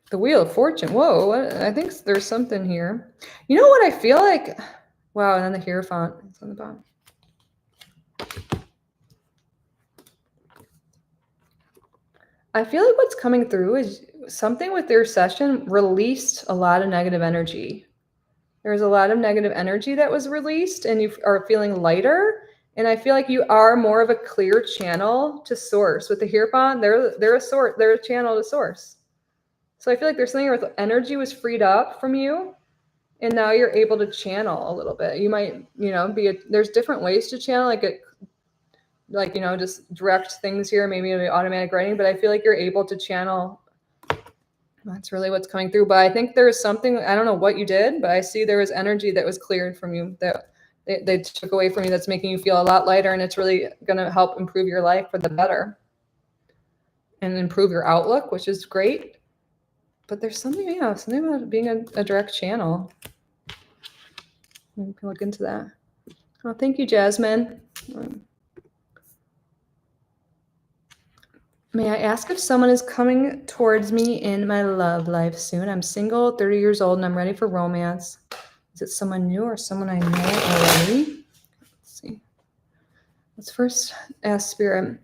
The Wheel of Fortune. Whoa, I think there's something here. You know what I feel like? Wow, and then the Hierophant is on the bottom. I feel like what's coming through is something with their session released a lot of negative energy. There's a lot of negative energy that was released, and you are feeling lighter. And I feel like you are more of a clear channel to source. With the Hierophant, they're a channel to source. So I feel like there's something where the energy was freed up from you, and now you're able to channel a little bit. You might, there's different ways to channel, just direct things here, maybe automatic writing, but I feel like you're able to channel. That's really what's coming through. But I think there is something, I don't know what you did, but I see there was energy that was cleared from you, that they took away from you, that's making you feel a lot lighter, and it's really going to help improve your life for the better and improve your outlook, which is great. But there's something about being a direct channel. You can look into that. Oh, thank you, Jasmine. May I ask if someone is coming towards me in my love life soon? I'm single, 30 years old, and I'm ready for romance. Is it someone new or someone I know already? Let's see. Let's first ask Spirit.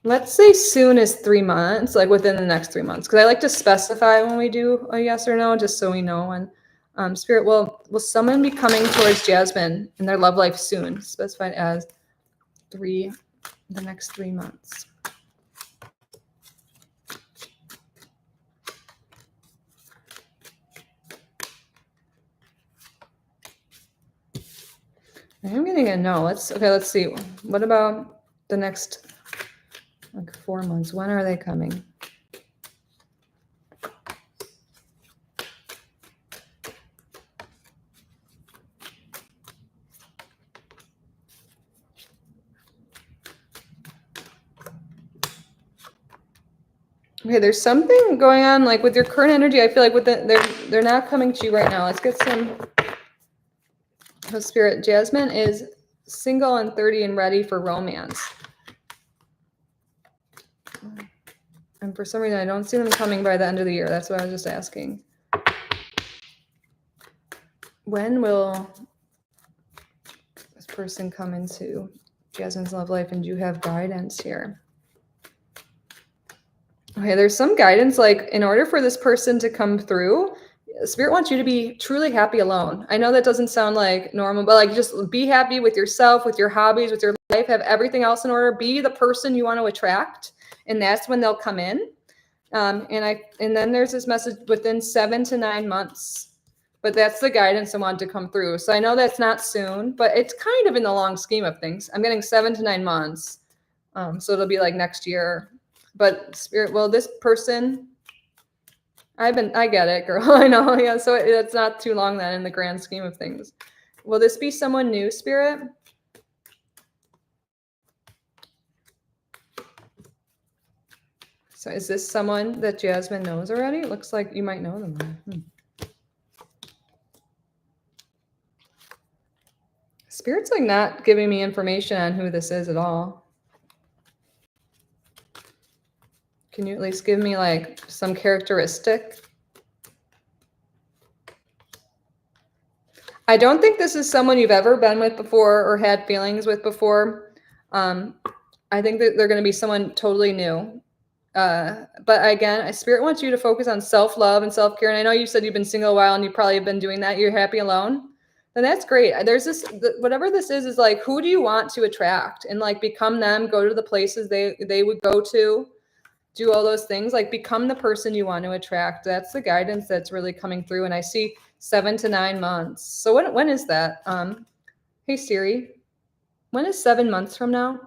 Let's say soon is 3 months, like within the next 3 months, because I like to specify when we do a yes or no, just so we know. And Spirit, will someone be coming towards Jasmine in their love life soon? Specified as the next 3 months. I'm getting a no. Let's see. What about the next 4 months? When are they coming? Okay, there's something going on like with your current energy. I feel like with they're not coming to you right now. Let's get some spirit. Jasmine is single and 30 and ready for romance. And for some reason, I don't see them coming by the end of the year. That's what I was just asking. When will this person come into Jasmine's love life, and do you have guidance here? Okay, there's some guidance, like in order for this person to come through, Spirit wants you to be truly happy alone. I know that doesn't sound like normal, but like just be happy with yourself, with your hobbies, with your life, have everything else in order, be the person you want to attract. And that's when they'll come in. And then there's this message within 7 to 9 months, but that's the guidance I want to come through. So I know that's not soon, but it's kind of in the long scheme of things. I'm getting 7 to 9 months. So it'll be like next year. But Spirit, well, this person, I get it, girl. I know. Yeah. So it's not too long then in the grand scheme of things. Will this be someone new, Spirit? So is this someone that Jasmine knows already? It looks like you might know them. Spirit's like not giving me information on who this is at all. Can you at least give me like some characteristic? I don't think this is someone you've ever been with before or had feelings with before. I think that they're going to be someone totally new. But again, Spirit wants you to focus on self-love and self-care. And I know you said you've been single a while and you probably have been doing that. You're happy alone. Then that's great. There's this, whatever this is like, who do you want to attract? And like become them, go to the places they would go to. Do all those things, like become the person you want to attract. That's the guidance that's really coming through. And I see 7 to 9 months. So when is that? Hey Siri, when is 7 months from now?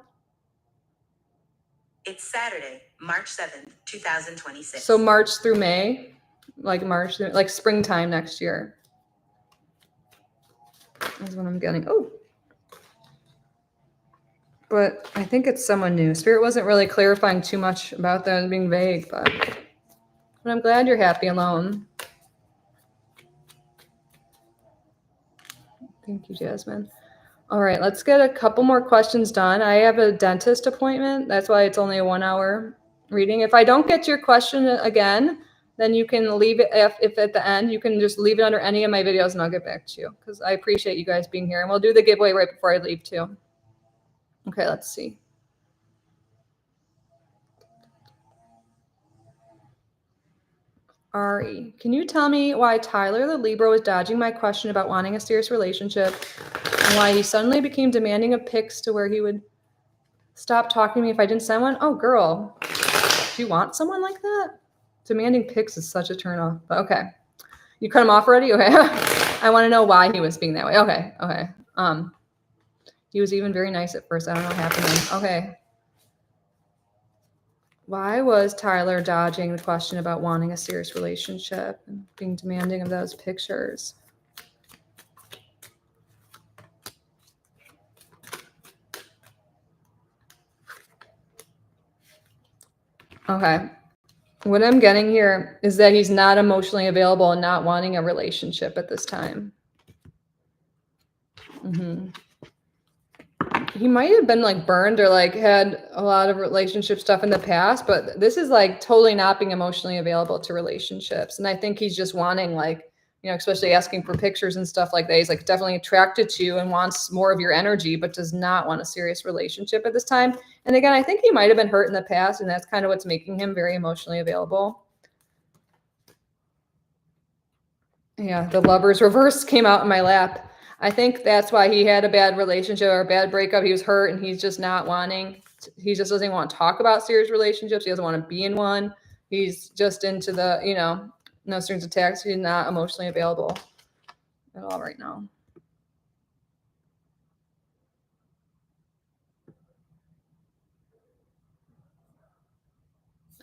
It's Saturday, March 7th, 2026. So March through May, like springtime next year. That's what I'm getting. Oh. But I think it's someone new. Spirit wasn't really clarifying too much about that and being vague, but I'm glad you're happy alone. Thank you, Jasmine. All right, let's get a couple more questions done. I have a dentist appointment. That's why it's only a 1 hour reading. If I don't get your question again, then you can leave it. If at the end, you can just leave it under any of my videos and I'll get back to you because I appreciate you guys being here. And we'll do the giveaway right before I leave too. Okay, let's see. Ari, can you tell me why Tyler the Libra was dodging my question about wanting a serious relationship and why he suddenly became demanding of pics to where he would stop talking to me if I didn't send one? Oh, girl, do you want someone like that? Demanding pics is such a turnoff. But okay, you cut him off already? Okay, I want to know why he was being that way. Okay. He was even very nice at first. I don't know what happened then. Okay. Why was Tyler dodging the question about wanting a serious relationship and being demanding of those pictures? Okay. What I'm getting here is that he's not emotionally available and not wanting a relationship at this time. He might have been like burned or like had a lot of relationship stuff in the past, but this is like totally not being emotionally available to relationships. And I think he's just wanting like, you know, especially asking for pictures and stuff like that. He's like definitely attracted to you and wants more of your energy, but does not want a serious relationship at this time. And again, I think he might have been hurt in the past, and that's kind of what's making him very emotionally available. Yeah, the Lovers reverse came out in my lap. I think that's why he had a bad relationship or a bad breakup. He was hurt and he's just not wanting, he just doesn't want to talk about serious relationships. He doesn't want to be in one. He's just into the, you know, no strings attached. He's not emotionally available at all right now.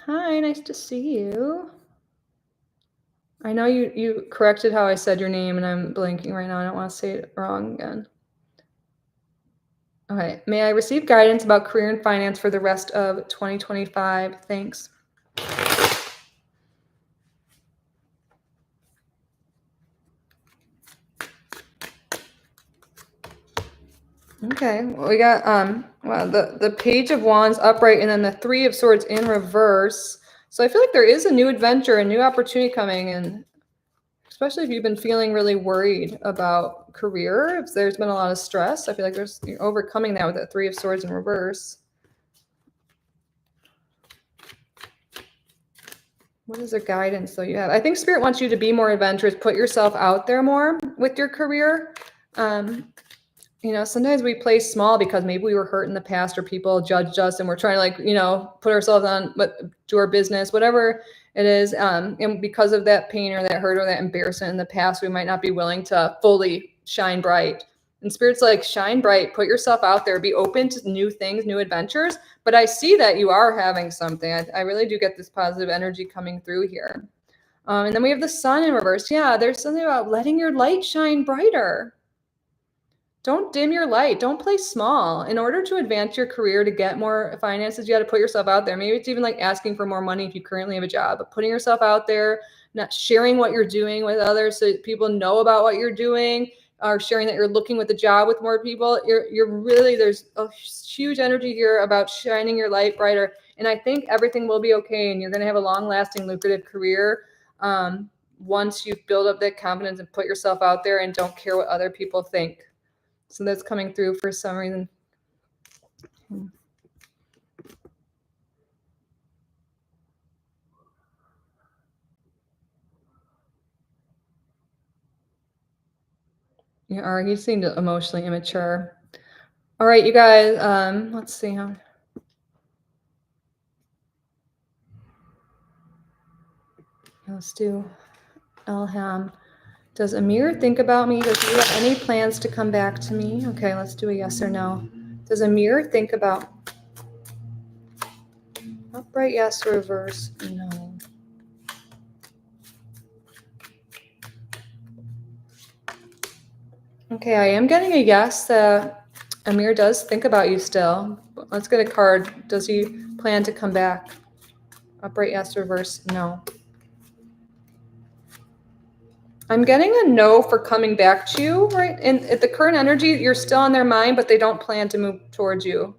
Hi, nice to see you. I know you corrected how I said your name and I'm blanking right now. I don't want to say it wrong again. Okay. May I receive guidance about career and finance for the rest of 2025? Thanks. Okay, well, we got well, the Page of Wands upright and then the Three of Swords in reverse. So I feel like there is a new adventure, a new opportunity coming, and especially if you've been feeling really worried about career, if there's been a lot of stress, I feel like you're overcoming that with that Three of Swords in reverse. What is their guidance though you have? I think Spirit wants you to be more adventurous, put yourself out there more with your career. You know, sometimes we play small because maybe we were hurt in the past or people judged us and we're trying to like, you know, put ourselves on, but do our business, whatever it is. And because of that pain or that hurt or that embarrassment in the past, we might not be willing to fully shine bright. And Spirit's like, shine bright, put yourself out there, be open to new things, new adventures. But I see that you are having something. I really do get this positive energy coming through here. And then we have the Sun in reverse. Yeah, there's something about letting your light shine brighter. Don't dim your light. Don't play small. In order to advance your career, to get more finances, you got to put yourself out there. Maybe it's even like asking for more money if you currently have a job, but putting yourself out there, not sharing what you're doing with others so people know about what you're doing, or sharing that you're looking with a job with more people. You're really, there's a huge energy here about shining your light brighter. And I think everything will be okay. And you're going to have a long lasting, lucrative career. Once you build up that confidence and put yourself out there and don't care what other people think. So that's coming through for some reason. You seemed emotionally immature. All right, you guys, let's see how. Let's do Elham. Does Amir think about me? Does he have any plans to come back to me? Okay, let's do a yes or no. Does Amir think about upright yes, reverse no? Okay, I am getting a yes that Amir does think about you still. Let's get a card. Does he plan to come back? Upright yes, reverse no. I'm getting a no for coming back to you, right? And at the current energy, you're still on their mind, but they don't plan to move towards you.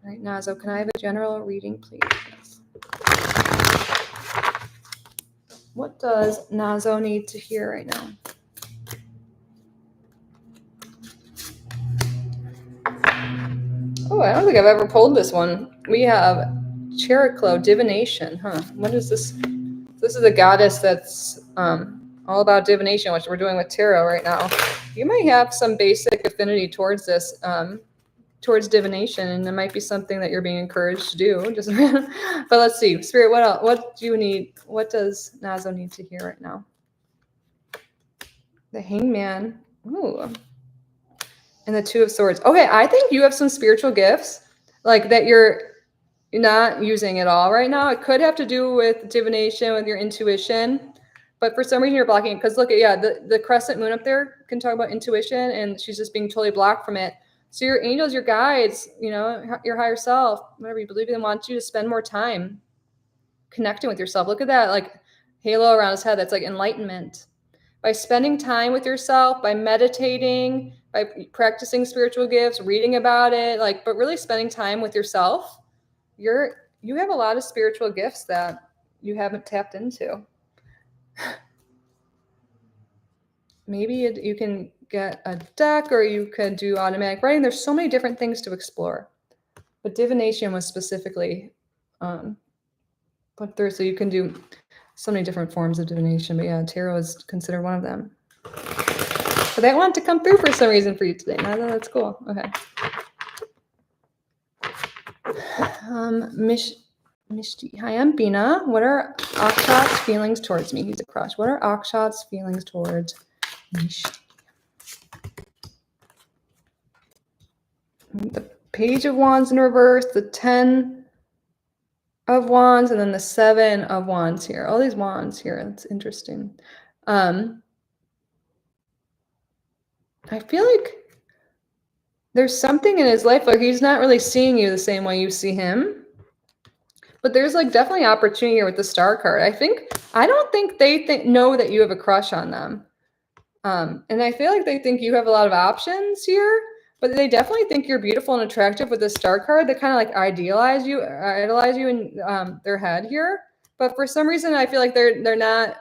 All right, Nazo, can I have a general reading, please? Yes. What does Nazo need to hear right now? Oh, I don't think I've ever pulled this one. We have Chericlo, divination, huh? What is this? This is a goddess that's all about divination, which we're doing with tarot right now. You might have some basic affinity towards this, towards divination, and it might be something that you're being encouraged to do. Just, but let's see, Spirit, what else? What do you need? What does Nazo need to hear right now? The Hangman. Ooh. And the Two of Swords. Okay, I think you have some spiritual gifts, like that you're not using at all right now. It could have to do with divination, with your intuition, but for some reason you're blocking it. Because look at, yeah, the crescent moon up there can talk about intuition, and she's just being totally blocked from it. So your angels, your guides, you know, your higher self, whatever you believe in, want you to spend more time connecting with yourself. Look at that, like halo around his head. That's like enlightenment. By spending time with yourself, by meditating, by practicing spiritual gifts, reading about it, like, but really spending time with yourself, you have a lot of spiritual gifts that you haven't tapped into. Maybe you can get a deck, or you could do automatic writing. There's so many different things to explore, but divination was specifically put through, so you can do so many different forms of divination. But yeah, tarot is considered one of them. So that wanted to come through for some reason for you today. Now that's cool. Okay. Mishti. Hi, I'm Bina. What are Akshat's feelings towards me? He's a crush. What are Akshat's feelings towards Mishti? The Page of Wands in reverse, the 10 of Wands, and then the 7 of Wands here. All these wands here. That's interesting. I feel like there's something in his life where he's not really seeing you the same way you see him. But there's like definitely opportunity here with the Star card. I don't think they know that you have a crush on them. And I feel like they think you have a lot of options here, but they definitely think you're beautiful and attractive with the star card. They kind of like idolize you in their head here. But for some reason, I feel like they're not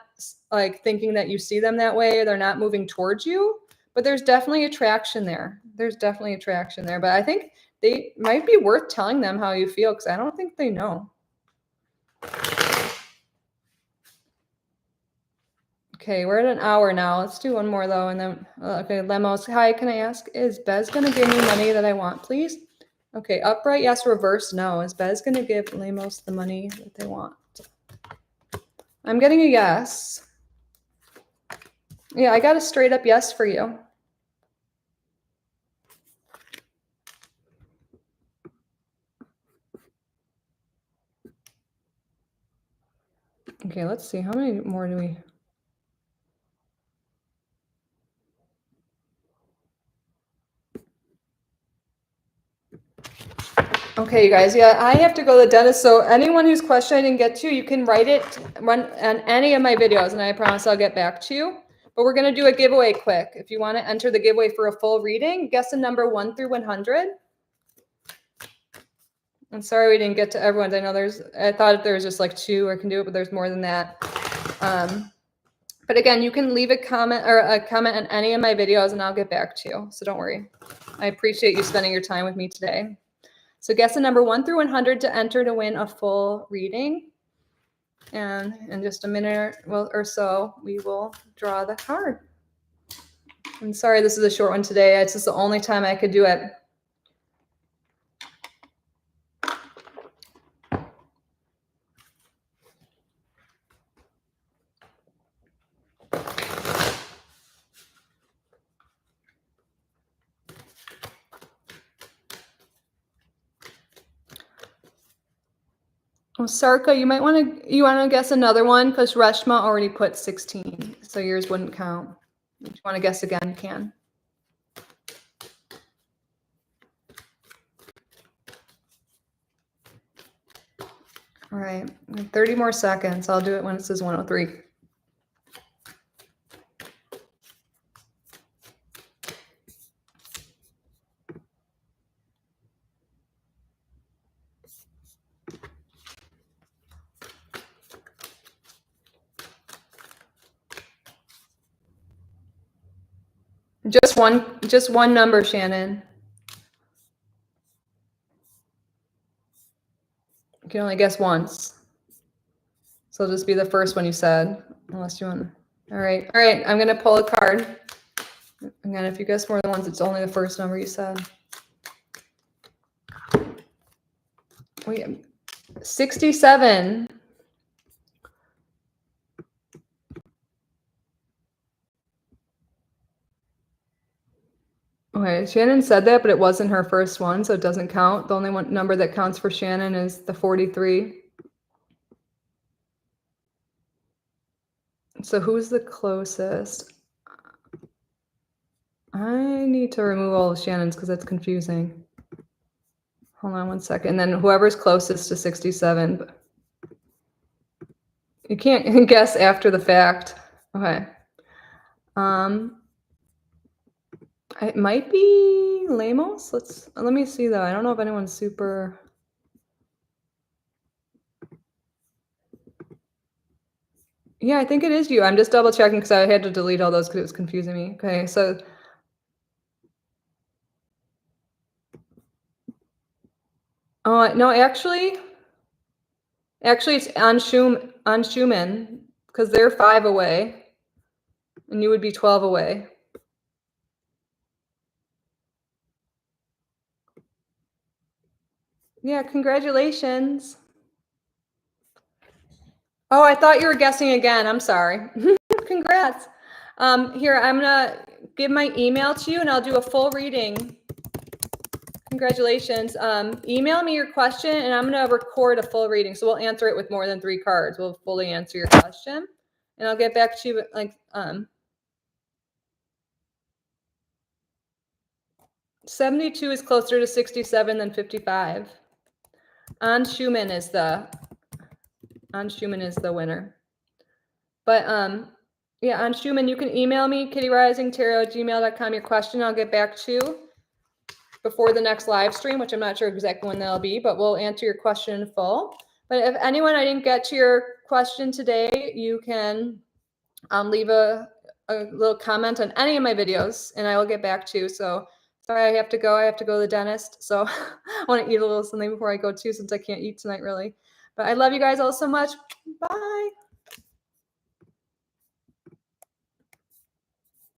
like thinking that you see them that way. They're not moving towards you, but there's definitely attraction there. There's definitely attraction there. But I think they might be worth telling them how you feel because I don't think they know. Okay, we're at an hour now. Let's do one more though, and then okay, Lemos. Hi, can I ask? Is Bez gonna give me money that I want, please? Okay, upright, yes. Reverse, no. Is Bez gonna give Lemos the money that they want? I'm getting a yes. Yeah, I got a straight up yes for you. Okay, let's see. How many more do we? Okay, you guys. Yeah, I have to go to the dentist. So anyone whose question I didn't get to, you can write it on any of my videos, and I promise I'll get back to you. But we're gonna do a giveaway quick. If you want to enter the giveaway for a full reading, guess the number 1 through 100. I'm sorry we didn't get to everyone's. I know I thought there was just like 2 I can do it, but there's more than that. But again, you can leave a comment on any of my videos and I'll get back to you. So don't worry. I appreciate you spending your time with me today. So guess the number 1 through 100 to enter to win a full reading. And in just a minute or so, we will draw the card. I'm sorry this is a short one today. It's just the only time I could do it. Well, Sarka, you might want to guess another one because Reshma already put 16, so yours wouldn't count. If you want to guess again, you can. All right, 30 more seconds. I'll do it when it says 103. Just one number, Shannon. You can only guess once. So it'll just be the first one you said, unless you want. All right, I'm gonna pull a card. Again, if you guess more than once, it's only the first number you said. We have 67. Okay, Shannon said that, but it wasn't her first one, so it doesn't count. The only one number that counts for Shannon is the 43. So who's the closest? I need to remove all of Shannon's because that's confusing. Hold on one second. And then whoever's closest to 67. But you can't guess after the fact. Okay. It might be Lemos. Let me see though. I don't know if anyone's super. Yeah, I think it is you. I'm just double checking because I had to delete all those because it was confusing me. Okay, so. Oh no, actually it's on Schumann because they're 5 away, and you would be 12 away. Yeah, congratulations. Oh, I thought you were guessing again. I'm sorry. Congrats. Here, I'm gonna give my email to you and I'll do a full reading. Congratulations. Email me your question and I'm gonna record a full reading. So we'll answer it with more than 3 cards. We'll fully answer your question and I'll get back to you like 72 is closer to 67 than 55. On Schumann is the winner. But Yeah, on Schumann, you can email me, kittyrisingtarot@gmail.com, your question. I'll get back to you before the next live stream, which I'm not sure exactly when that'll be, but we'll answer your question in full. But if anyone, I didn't get to your question today, you can leave a little comment on any of my videos and I will get back to you. So sorry, I have to go. I have to go to the dentist. So I want to eat a little something before I go too, since I can't eat tonight really. But I love you guys all so much. Bye.